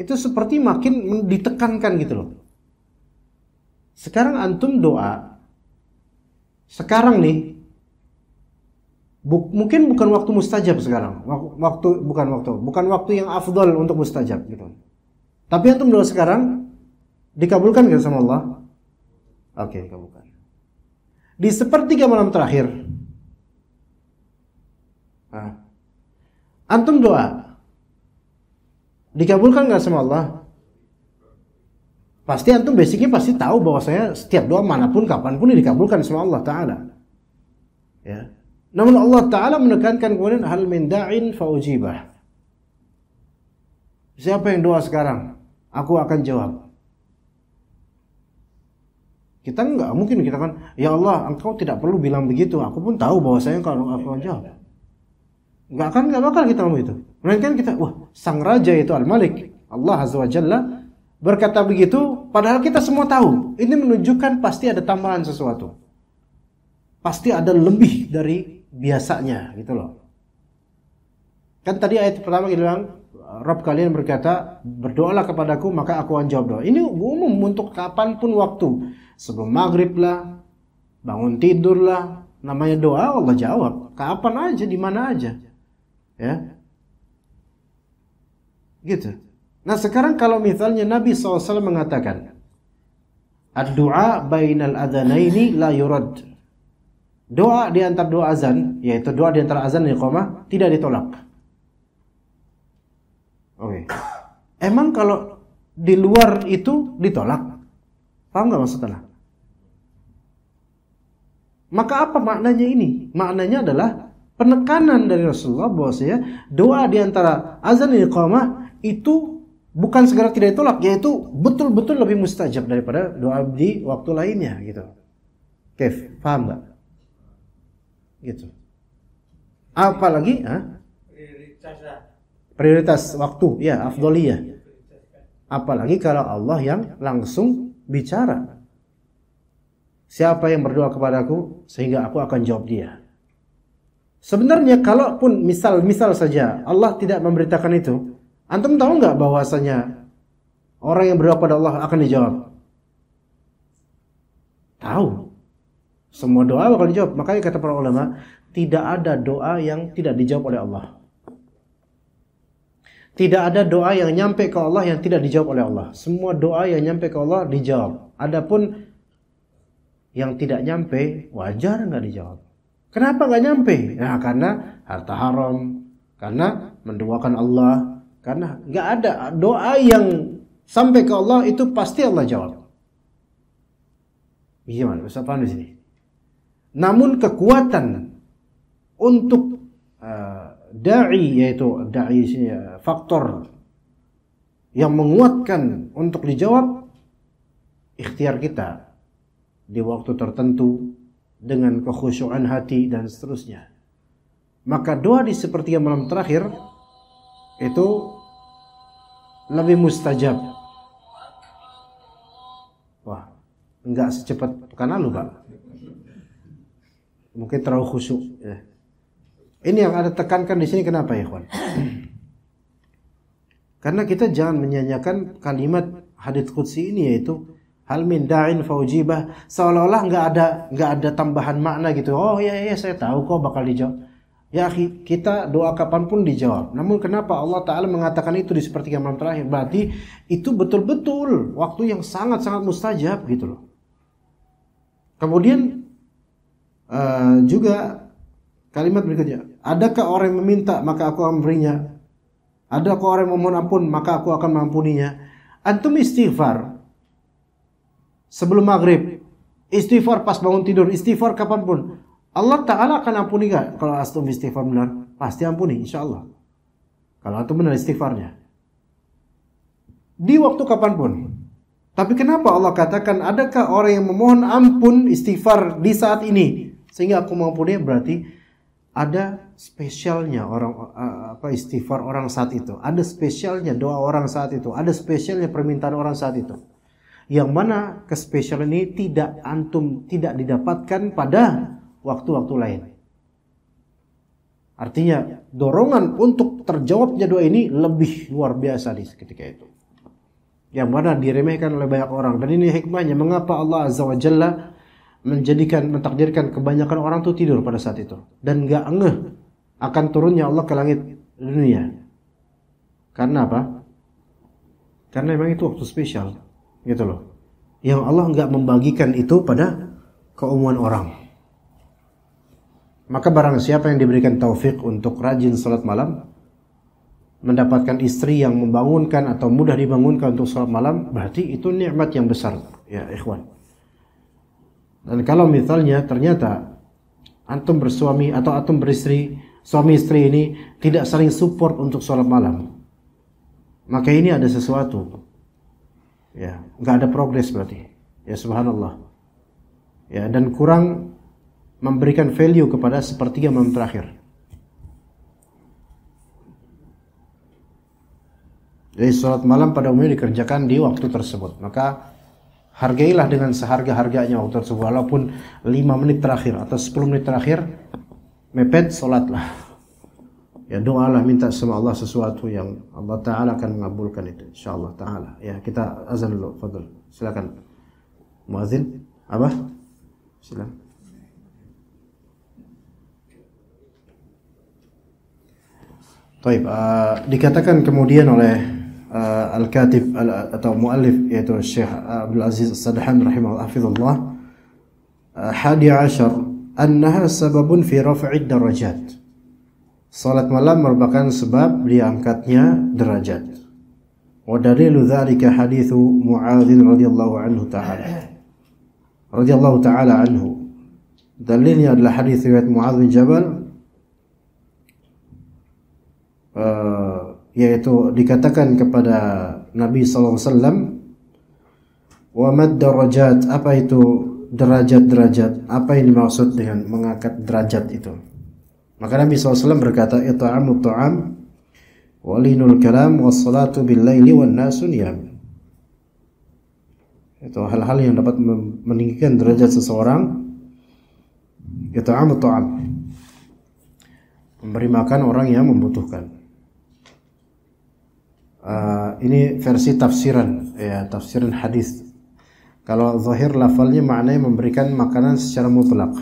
itu seperti makin ditekankan gitu loh. Sekarang antum doa, sekarang nih, mungkin bukan waktu mustajab sekarang, bukan waktu yang afdal untuk mustajab gitu. Tapi antum doa sekarang dikabulkan gak sama Allah? Oke, dikabulkan. Di sepertiga malam terakhir, antum doa dikabulkan gak sama Allah? Pasti antum basicnya pasti tahu bahwa saya setiap doa manapun kapanpun dikabulkan sama Allah Ta'ala. Ya. Namun Allah Ta'ala menekankan kemudian hal min da'in fa'ujibah. Siapa yang doa sekarang? Aku akan jawab. Kita enggak mungkin kita kan, ya Allah, engkau tidak perlu bilang begitu. Aku pun tahu bahwa saya kalau aku akan jawab. Enggak bakal kita ngomong itu. Melainkan kita, sang raja itu Al-Malik, Allah Azza wa Jalla berkata begitu, padahal kita semua tahu. Ini menunjukkan pasti ada tambahan sesuatu. Pasti ada lebih dari biasanya gitu loh. Kan tadi ayat pertama kita bilang, Rabb kalian berkata, berdoalah kepadaku maka aku akan jawab doa. Ini umum untuk kapanpun waktu. Sebelum maghrib lah, bangun tidur lah, namanya doa Allah jawab. Kapan aja, di mana aja. Ya. Gitu. Nah sekarang kalau misalnya Nabi SAW mengatakan, ad-du'a bainal adhanaini la yurad. Doa di antara dua azan, yaitu doa di antara azan dan iqamah, tidak ditolak. Oke. Emang kalau di luar itu ditolak? Paham gak maksudnya? Maka apa maknanya ini? Maknanya adalah penekanan dari Rasulullah bahwasanya doa di antara azan dan iqamah itu bukan segera tidak ditolak, yaitu betul-betul lebih mustajab daripada doa di waktu lainnya gitu. Kef, paham gak? Gitu. Apalagi prioritas waktu, ya, afdholiyah. Apalagi kalau Allah yang langsung bicara. Siapa yang berdoa kepadaku sehingga aku akan jawab dia. Sebenarnya kalaupun misal saja Allah tidak memberitakan itu, antum tahu nggak bahwasanya orang yang berdoa kepada Allah akan dijawab? Tahu. Semua doa bakal dijawab. Makanya kata para ulama, tidak ada doa yang tidak dijawab oleh Allah. Tidak ada doa yang nyampe ke Allah yang tidak dijawab oleh Allah. Semua doa yang nyampe ke Allah dijawab. Adapun yang tidak nyampe, wajar nggak dijawab. Kenapa nggak nyampe? Nah, karena harta haram, karena menduakan Allah, karena nggak ada doa yang sampai ke Allah itu pasti Allah jawab. Gimana? Bisa paham di sini? Namun kekuatan untuk da'i, yaitu da'i faktor yang menguatkan untuk dijawab, ikhtiar kita di waktu tertentu dengan kekhusyuan hati dan seterusnya. Maka doa di sepertiga malam terakhir itu lebih mustajab. Wah, enggak secepat pekan lalu, Pak. Mungkin terlalu khusyuk ya. Ini yang ada tekankan di sini kenapa ya, kawan? Karena kita jangan menyanyikan kalimat hadits qudsi ini, yaitu hal min da'in faujibah, seolah-olah enggak ada tambahan makna gitu. Oh ya saya tahu kok bakal dijawab. Ya akhi, kita doa kapanpun dijawab. Namun kenapa Allah Ta'ala mengatakan itu di sepertiga malam terakhir? Berarti itu betul-betul waktu yang sangat-sangat mustajab gitu loh. Kemudian juga kalimat berikutnya, adakah orang yang meminta maka aku akan memberinya? Adakah orang yang memohon ampun maka aku akan mengampuninya? Antum istighfar sebelum maghrib, istighfar pas bangun tidur, istighfar kapanpun, Allah Ta'ala akan ampuni gak? Kalau antum istighfar benar, pasti ampuni insyaAllah. Kalau antum benar istighfarnya di waktu kapanpun. Tapi kenapa Allah katakan adakah orang yang memohon ampun istighfar di saat ini sehingga aku mengampuni? Berarti ada spesialnya orang istighfar orang saat itu, ada spesialnya doa orang saat itu, ada spesialnya permintaan orang saat itu. Yang mana kespesialan ini tidak didapatkan pada waktu-waktu lain. Artinya dorongan untuk terjawabnya doa ini lebih luar biasa di ketika itu. Yang mana diremehkan oleh banyak orang. Dan ini hikmahnya mengapa Allah Azza wa Jalla mentakdirkan kebanyakan orang tuh tidur pada saat itu dan enggak ngeh akan turunnya Allah ke langit dunia. Karena apa? Karena memang itu waktu spesial gitu loh. Yang Allah enggak membagikan itu pada keumuman orang. Maka barang siapa yang diberikan taufik untuk rajin salat malam, mendapatkan istri yang membangunkan atau mudah dibangunkan untuk salat malam, berarti itu nikmat yang besar ya ikhwan. Dan kalau misalnya ternyata antum bersuami atau antum beristri, suami istri ini tidak saling support untuk sholat malam, maka ini ada sesuatu. Ya, nggak ada progres berarti. Ya subhanallah. Ya, dan kurang memberikan value kepada sepertiga malam terakhir. Jadi sholat malam pada umumnya dikerjakan di waktu tersebut. Maka hargailah dengan seharga-harganya waktu tersebut. Walaupun 5 menit terakhir atau 10 menit terakhir mepet, sholatlah. Ya doalah, minta sama Allah sesuatu yang Allah Ta'ala akan mengabulkan itu insyaallah Ta'ala. Ya kita azan dulu, fadl. Silakan muadzin. Apa? Silakan. Taib, dikatakan kemudian oleh al-katib atau muallif yaitu Syekh Abdul Aziz As-Sadhan rahimahullah, 11 annaha sababun fi raf'id darajat. Salat malam merupakan sebab diangkatnya derajat. Wa dalilu dzalika haditsu Muadz radhiyallahu ta'ala anhu. Dalilnya adalah hadis riwayat Muadz bin Jabal, yaitu dikatakan kepada Nabi sallallahu alaihi wasallam, wa mad darajat, apa itu derajat-derajat, apa yang dimaksud dengan mengangkat derajat itu? Maka Nabi sallallahu alaihi wasallam berkata, it'amut ta'am wa linul kalam was salatu bil laili wan nasu niyam. Itu hal-hal yang dapat meninggikan derajat seseorang. It'amut ta'am, memberi makan orang yang membutuhkan. Ini versi tafsiran, ya, tafsiran hadis. Kalau zahir lafalnya maknanya memberikan makanan secara mutlak.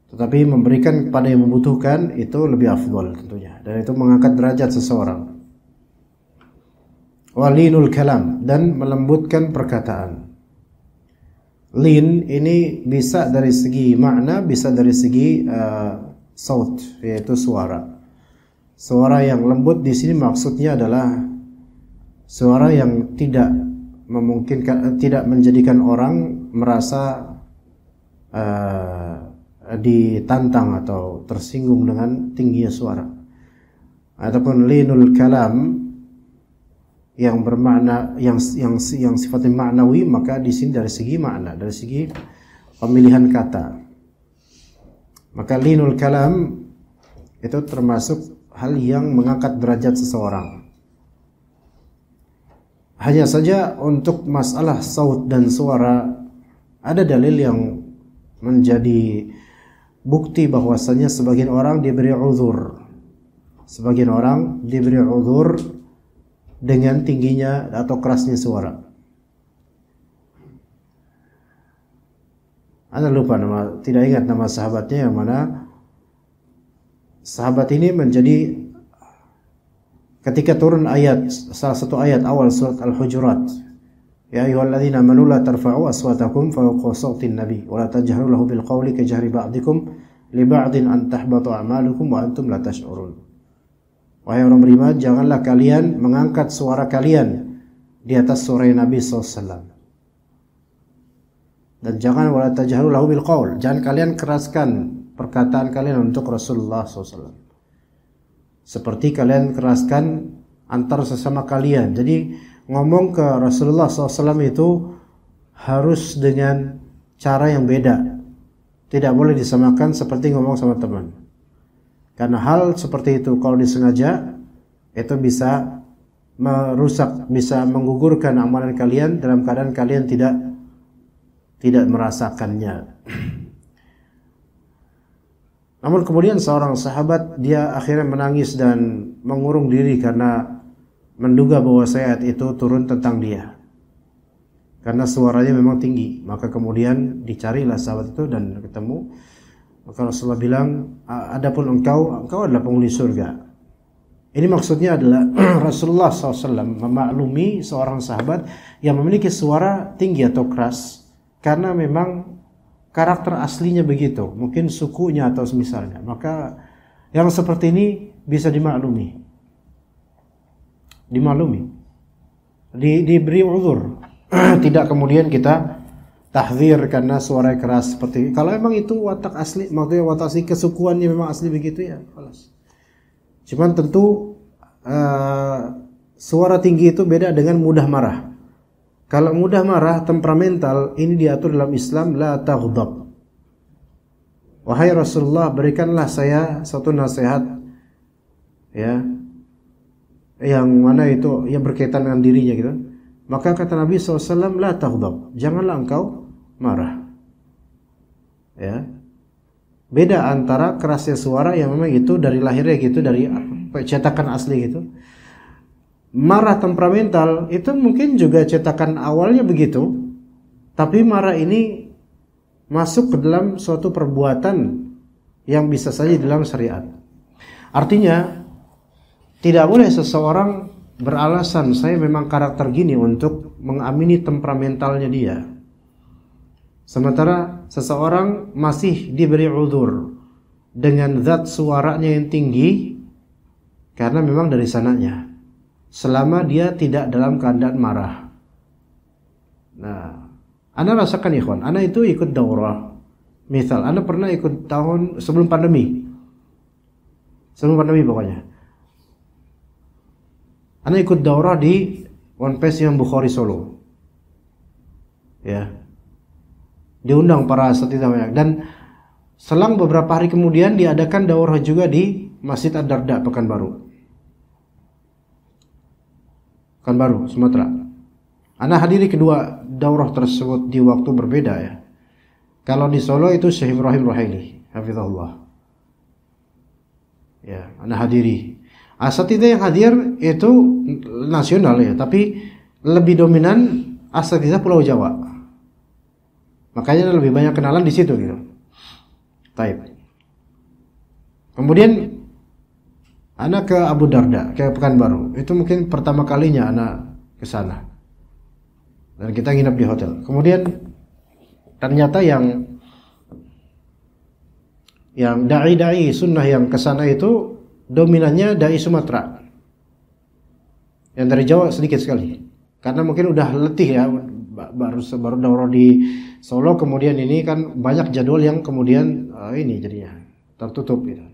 Tetapi memberikan kepada yang membutuhkan itu lebih afdal tentunya, dan itu mengangkat derajat seseorang. Walinul kalam, dan melembutkan perkataan. Lin ini bisa dari segi makna, bisa dari segi saut, yaitu suara. Suara yang lembut di sini maksudnya adalah suara yang tidak memungkinkan, tidak menjadikan orang merasa ditantang atau tersinggung dengan tingginya suara. Ataupun linul kalam yang bermakna yang sifatnya maknawi, maka di sini dari segi makna, dari segi pemilihan kata. Maka linul kalam itu termasuk hal yang mengangkat derajat seseorang. Hanya saja untuk masalah saut dan suara ada dalil yang menjadi bukti bahwasanya sebagian orang diberi uzur. Sebagian orang diberi uzur dengan tingginya atau kerasnya suara. Anda lupa nama, tidak ingat nama sahabatnya yang mana. Sahabat ini menjadi ketika turun ayat, salah satu ayat awal surat Al-Hujurat, ya ayyuhalladzina amanu la tarfa'u aswatakum fawqa sawtin nabi wa la tajharu lahu bil qawli kajahri ba'dikum li ba'din an tahbatu a'malukum wa antum la tash'urun. Wahai orang beriman, janganlah kalian mengangkat suara kalian di atas suara Nabi SAW. Dan jangan wala tajharu lahu bil qaul, jangan kalian keraskan perkataan kalian untuk Rasulullah SAW. Seperti kalian keraskan antar sesama kalian. Jadi ngomong ke Rasulullah SAW itu harus dengan cara yang beda. Tidak boleh disamakan seperti ngomong sama teman. Karena hal seperti itu kalau disengaja itu bisa merusak, bisa menggugurkan amalan kalian dalam keadaan kalian tidak merasakannya. Namun kemudian seorang sahabat dia akhirnya menangis dan mengurung diri karena menduga bahwa ayat itu turun tentang dia. Karena suaranya memang tinggi, maka kemudian dicarilah sahabat itu dan ketemu. Maka Rasulullah bilang, adapun engkau adalah penghuni surga. Ini maksudnya adalah Rasulullah SAW memaklumi seorang sahabat yang memiliki suara tinggi atau keras karena memang karakter aslinya begitu, mungkin sukunya atau semisalnya. Maka yang seperti ini bisa dimaklumi, diberi uzur. Tidak kemudian kita tahdzir karena suara keras seperti ini. Kalau memang itu watak asli, maksudnya watak asli kesukuannya memang asli begitu ya, kelas. Cuman tentu suara tinggi itu beda dengan mudah marah. Kalau mudah marah, temperamental, ini diatur dalam Islam, la taghdab. Wahai Rasulullah, berikanlah saya satu nasihat, ya, yang mana itu yang berkaitan dengan dirinya gitu. Maka kata Nabi SAW, la taghdab, janganlah engkau marah. Ya, beda antara kerasnya suara yang memang itu dari lahirnya gitu, dari cetakan asli gitu. Marah temperamental itu mungkin juga cetakan awalnya begitu, tapi marah ini masuk ke dalam suatu perbuatan yang bisa saja dalam syariat. Artinya tidak boleh seseorang beralasan saya memang karakter gini untuk mengamini temperamentalnya dia. Sementara seseorang masih diberi uzur dengan zat suaranya yang tinggi karena memang dari sananya. Selama dia tidak dalam keadaan marah. Nah, Anda rasakan ikhwan, Anda itu ikut daurah. Misal, Anda pernah ikut tahun sebelum pandemi. Sebelum pandemi pokoknya. Anda ikut daurah di One Piece yang Bukhari Solo. Ya. Diundang para asatidz banyak. Dan selang beberapa hari kemudian diadakan daurah juga di Masjid Ad-Darda Pekanbaru, Sumatera. Ana hadiri kedua daurah tersebut di waktu berbeda ya. Kalau di Solo itu Syekh Ibrahim Ruhaili, hafizahullah. Ya, ana hadiri. Asatidzah yang hadir itu nasional ya, tapi lebih dominan asatidzah Pulau Jawa. Makanya lebih banyak kenalan di situ gitu. Taib. Kemudian anak ke Abu Darda, ke Pekanbaru. Itu mungkin pertama kalinya anak ke sana. Dan kita nginep di hotel. Kemudian ternyata yang dai sunnah yang ke sana itu dominannya dai Sumatera. Yang dari Jawa sedikit sekali. Karena mungkin udah letih ya, baru daurah di Solo, kemudian ini kan banyak jadwal yang kemudian ini jadinya tertutup gitu.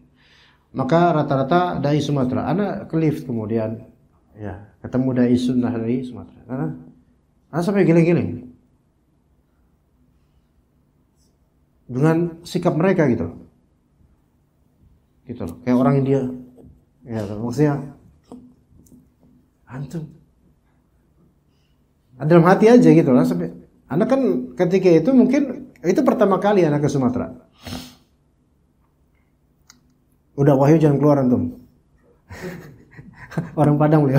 Maka rata-rata dai Sumatera. Anak ke lift kemudian ya ketemu dai sunnah dari Sumatera. Karena sampai giling-giling dengan sikap mereka gitu loh. Kayak orang India. Ya, maksudnya antum dalam hati aja gitu lah. Sampai anak kan ketika itu mungkin itu pertama kali anak ke Sumatera. Udah, wahyu jangan keluar antum. Orang Padang beliau.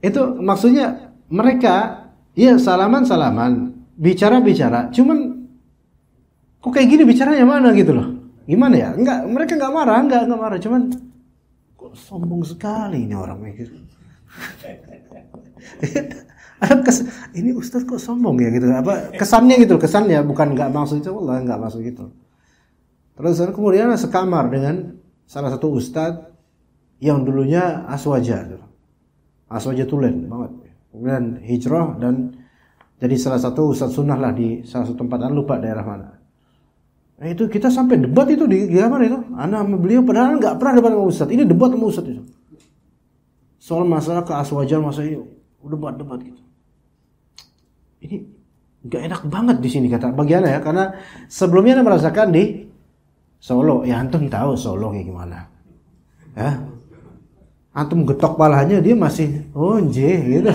Itu maksudnya mereka ya salaman, bicara, cuman kok kayak gini bicaranya mana gitu loh. Gimana ya? Mereka enggak marah, cuman kok sombong sekali ini orang gitu. Ini ustaz kok sombong ya gitu. Apa kesannya gitu, kesannya bukan enggak maksud itu, Allah enggak maksud gitu. Terus kemudian sekamar dengan salah satu ustadz yang dulunya Aswaja tulen banget. Kemudian hijrah dan jadi salah satu ustadz sunnah lah di salah satu tempat, lupa daerah mana. Nah itu kita sampai debat itu di kamar itu. Anak sama beliau padahal nggak pernah debat sama ustadz. Ini debat sama ustadz itu. Soal masalah keaswajan, masalah ini debat gitu. Ini nggak enak banget di sini kata bagiannya ya, karena sebelumnya Anda merasakan di Solo, ya antum tahu Solo kayak gimana, ya antum getok palanya dia masih gitu.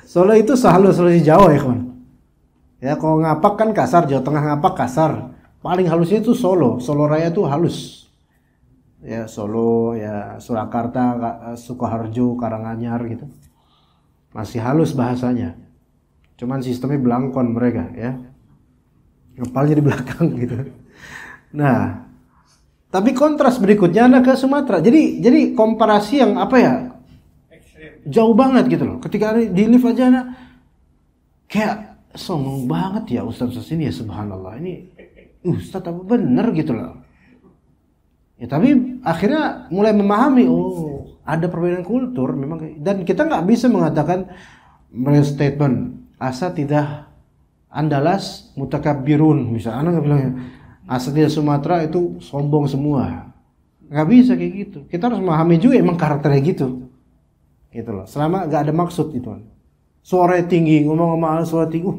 Solo itu sehalus Jawa ya kawan. Ya kalau ngapak kan kasar, Jawa Tengah ngapak kasar, paling halusnya itu Solo Raya itu halus. Ya Solo, ya Surakarta, Sukoharjo, Karanganyar gitu, masih halus bahasanya. Cuman sistemnya belangkon mereka ya. Ngepalnya di belakang gitu. Nah, tapi kontras berikutnya anak ke Sumatera. Jadi komparasi yang apa ya? Jauh banget gitu loh. Ketika di lift aja anak kayak sombong banget ya ustaz ini ya, subhanallah. Ini ustaz apa bener gitu loh. Ya tapi akhirnya mulai memahami, oh ada perbedaan kultur memang, dan kita nggak bisa mengatakan statement asa tidak Andalas mutakabbirun, misalnya anak bilang asli Sumatera itu sombong semua, nggak bisa kayak gitu. Kita harus memahami juga emang karakternya gitu loh. Selama nggak ada maksud itu, suara tinggi, ngomong suara tinggi,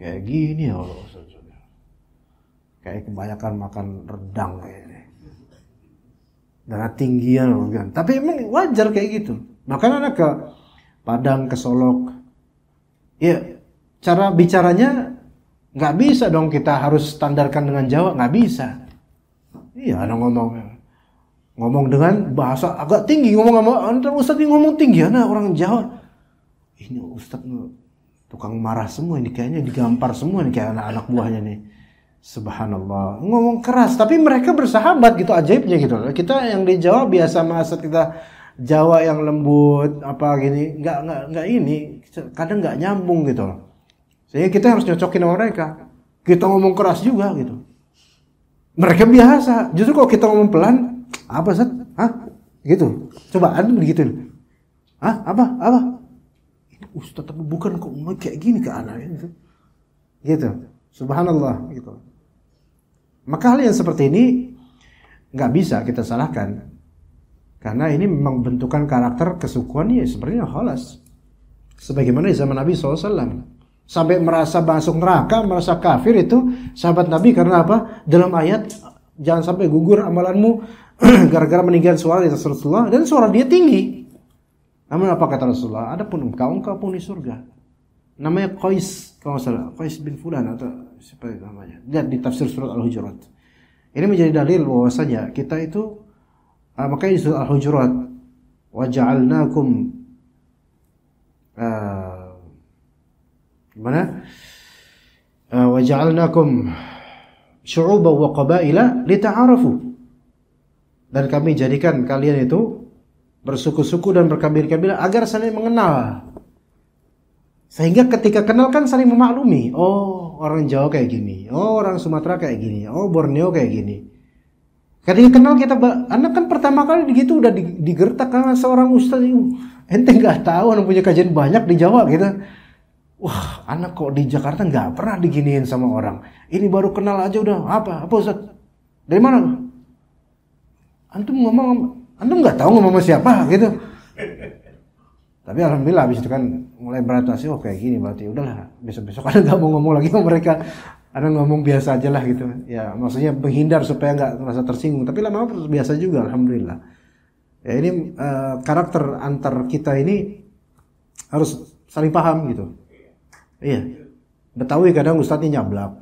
kayak gini ya Allah, kayak kebanyakan makan rendang kayaknya, dengan tinggian kan. Tapi emang wajar kayak gitu. Makanya anak ke Padang, ke Solok. Ya, cara bicaranya nggak bisa dong kita harus standarkan dengan Jawa, nggak bisa. Iya, ada ngomong dengan bahasa agak tinggi, ngomong sama ustadz ini ngomong tinggi, orang Jawa. Ini ustadz tukang marah semua ini, kayaknya digampar semua nih kayak anak-anak buahnya nih. Subhanallah, ngomong keras, tapi mereka bersahabat gitu, ajaibnya gitu. Kita yang di Jawa biasa masa kita Jawa yang lembut apa gini, nggak ini kadang nggak nyambung gitu loh. Sehingga kita harus nyocokin sama mereka. Kita ngomong keras juga gitu. Mereka biasa. Justru kalau kita ngomong pelan, apa Ustaz? Hah? Gitu. Coba antum begituin. Hah? Apa? Ini Ustaz tapi bukan kok kayak gini ke anak gitu. Gitu. Subhanallah gitu. Maka hal yang seperti ini nggak bisa kita salahkan. Karena ini memang bentukan karakter kesukuan ya sebenarnya khalas. Sebagaimana di zaman Nabi SAW. Sampai merasa masuk neraka, merasa kafir itu sahabat Nabi karena apa? Dalam ayat, jangan sampai gugur amalanmu gara-gara meninggal suara di atas Rasulullah dan suara dia tinggi. Namun apa kata Rasulullah? Adapun engkau pun di surga. Namanya Qais, kalau nggak salah, Qais bin Fulan atau siapa itu namanya. Lihat di tafsir surat Al-Hujurat. Ini menjadi dalil bahwasanya kita itu makanya di surat Al-Hujurat wa ja'alnakum gimana? Wa ja'alnakum syu'uban wa qabaila lita'arafu. Dan kami jadikan kalian itu bersuku-suku dan berkabilah-kabilah agar saling mengenal. Sehingga ketika kenal kan saling memaklumi. Oh, orang Jawa kayak gini. Oh, orang Sumatera kayak gini. Oh, Borneo kayak gini. Ketika kenal kita, anak kan pertama kali gitu udah digertak sama seorang ustaz. Ente nggak tahu, anak punya kajian banyak di Jawa gitu. Wah, anak kok di Jakarta nggak pernah diginiin sama orang. Ini baru kenal aja udah apa ustaz? Dari mana? Antum nggak tahu ngomong sama siapa gitu. Tapi alhamdulillah habis itu kan mulai beradaptasi. Oh kayak gini berarti udahlah, besok-besok ada nggak mau ngomong lagi sama mereka. Ada ngomong biasa aja lah gitu. Ya maksudnya menghindar supaya nggak merasa tersinggung. Tapi lama-lama biasa juga alhamdulillah. Ya ini karakter antar kita ini harus saling paham gitu. Iya. Betawi kadang ustadznya nyablak.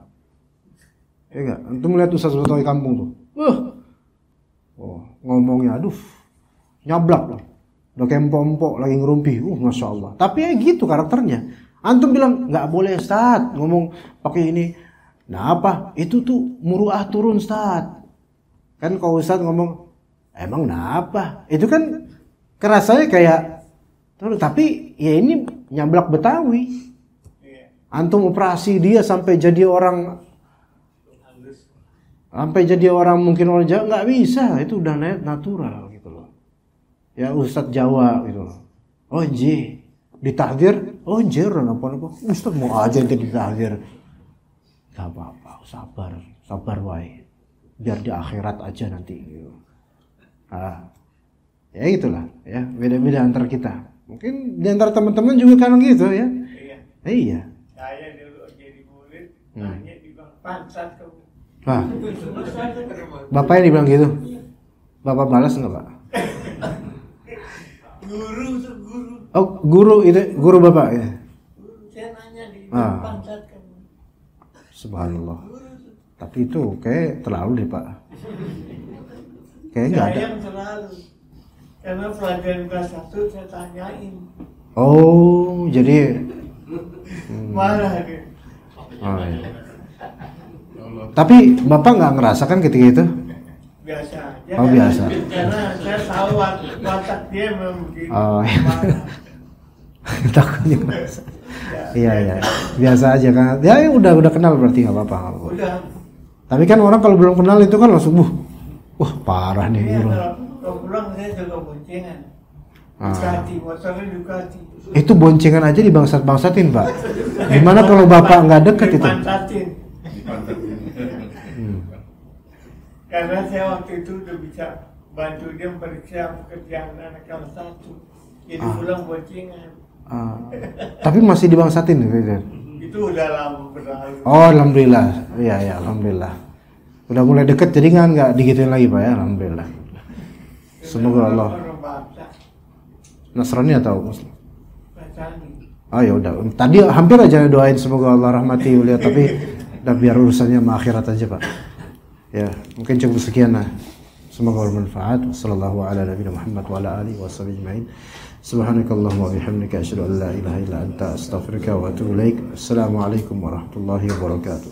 Iya enggak? Antum melihat ustaz Betawi kampung tuh. Ngomongnya aduh nyablak loh. Udah kayak empok-empok lagi ngerumpi. Masya Allah. Tapi ya gitu karakternya. Antum bilang nggak boleh Ustaz ngomong pakai ini. Nah apa? Itu tuh muruah turun Ustaz. Kan kalau Ustaz ngomong emang kenapa? Itu kan kerasanya kayak tapi ya ini nyablak Betawi. Antum operasi dia sampai jadi orang mungkin orang Jawa nggak bisa, itu udah natural gitu loh. Ya Ustadz Jawa gitu loh. Oh J, ditahdir, oh J orang apa? Ustadz mau aja ente ditahdir. Gak apa-apa, sabar wae. Biar di akhirat aja nanti. Gitu. Ya itulah, ya beda-beda antar kita. Mungkin di antara teman-teman juga kan gitu ya. Iya. Saya dulu jadi murid, nanya di Bang Pansat kamu. Bapaknya dibilang gitu. Bapak balas enggak, Pak? Guru. Oh, guru Bapak ya. Saya nanya di Pansat kamu. Subhanallah. Tapi itu kayak terlalu deh, Pak. Kayak enggak ada. Yang terlalu. Karena pelajaran kelas 1 saya tanyain. Oh, jadi marah dia. Oh, iya. Tapi Bapak nggak ngerasakan ketika itu? Biasa aja. Oh biasa. Karena saya tahu watak dia memang begitu. Oh iya. Takutnya. Iya. Biasa aja kan. Ya udah kenal berarti nggak apa-apa. Udah. Tapi kan orang kalau belum kenal itu kan langsung wah parah nih guru. Kalau pulang saya juga boncengan. Ducati, motornya Ducati. Itu boncengan aja dibangsat-bangsatin, Pak. Gimana kalau Bapak nggak deket itu? Dipantatin. Karena saya waktu itu udah bisa bantu dia periksa pekerjaan anak kelas 1. Jadi pulang boncengan. Tapi masih dibangsatin gitu. Itu udah lama berlalu. Oh alhamdulillah. Iya alhamdulillah. Udah mulai deket jadi nggak digituin lagi Pak ya, alhamdulillah. Semoga Allah. Nasrani atau Muslim? Nasrani. Ya udah. Tadi hampir aja doain semoga Allah rahmati beliau, tapi udah biar urusannya sama akhirat aja Pak. Ya, mungkin cukup sekian lah. Semoga bermanfaat. Wassallallahu ala nabiyina Muhammad wa ala alihi washabihi ajmain. Subhanakallahumma wa bihamdika asyhadu an la ilaha illa anta astaghfiruka wa atubu ilaik. Assalamualaikum warahmatullahi wabarakatuh.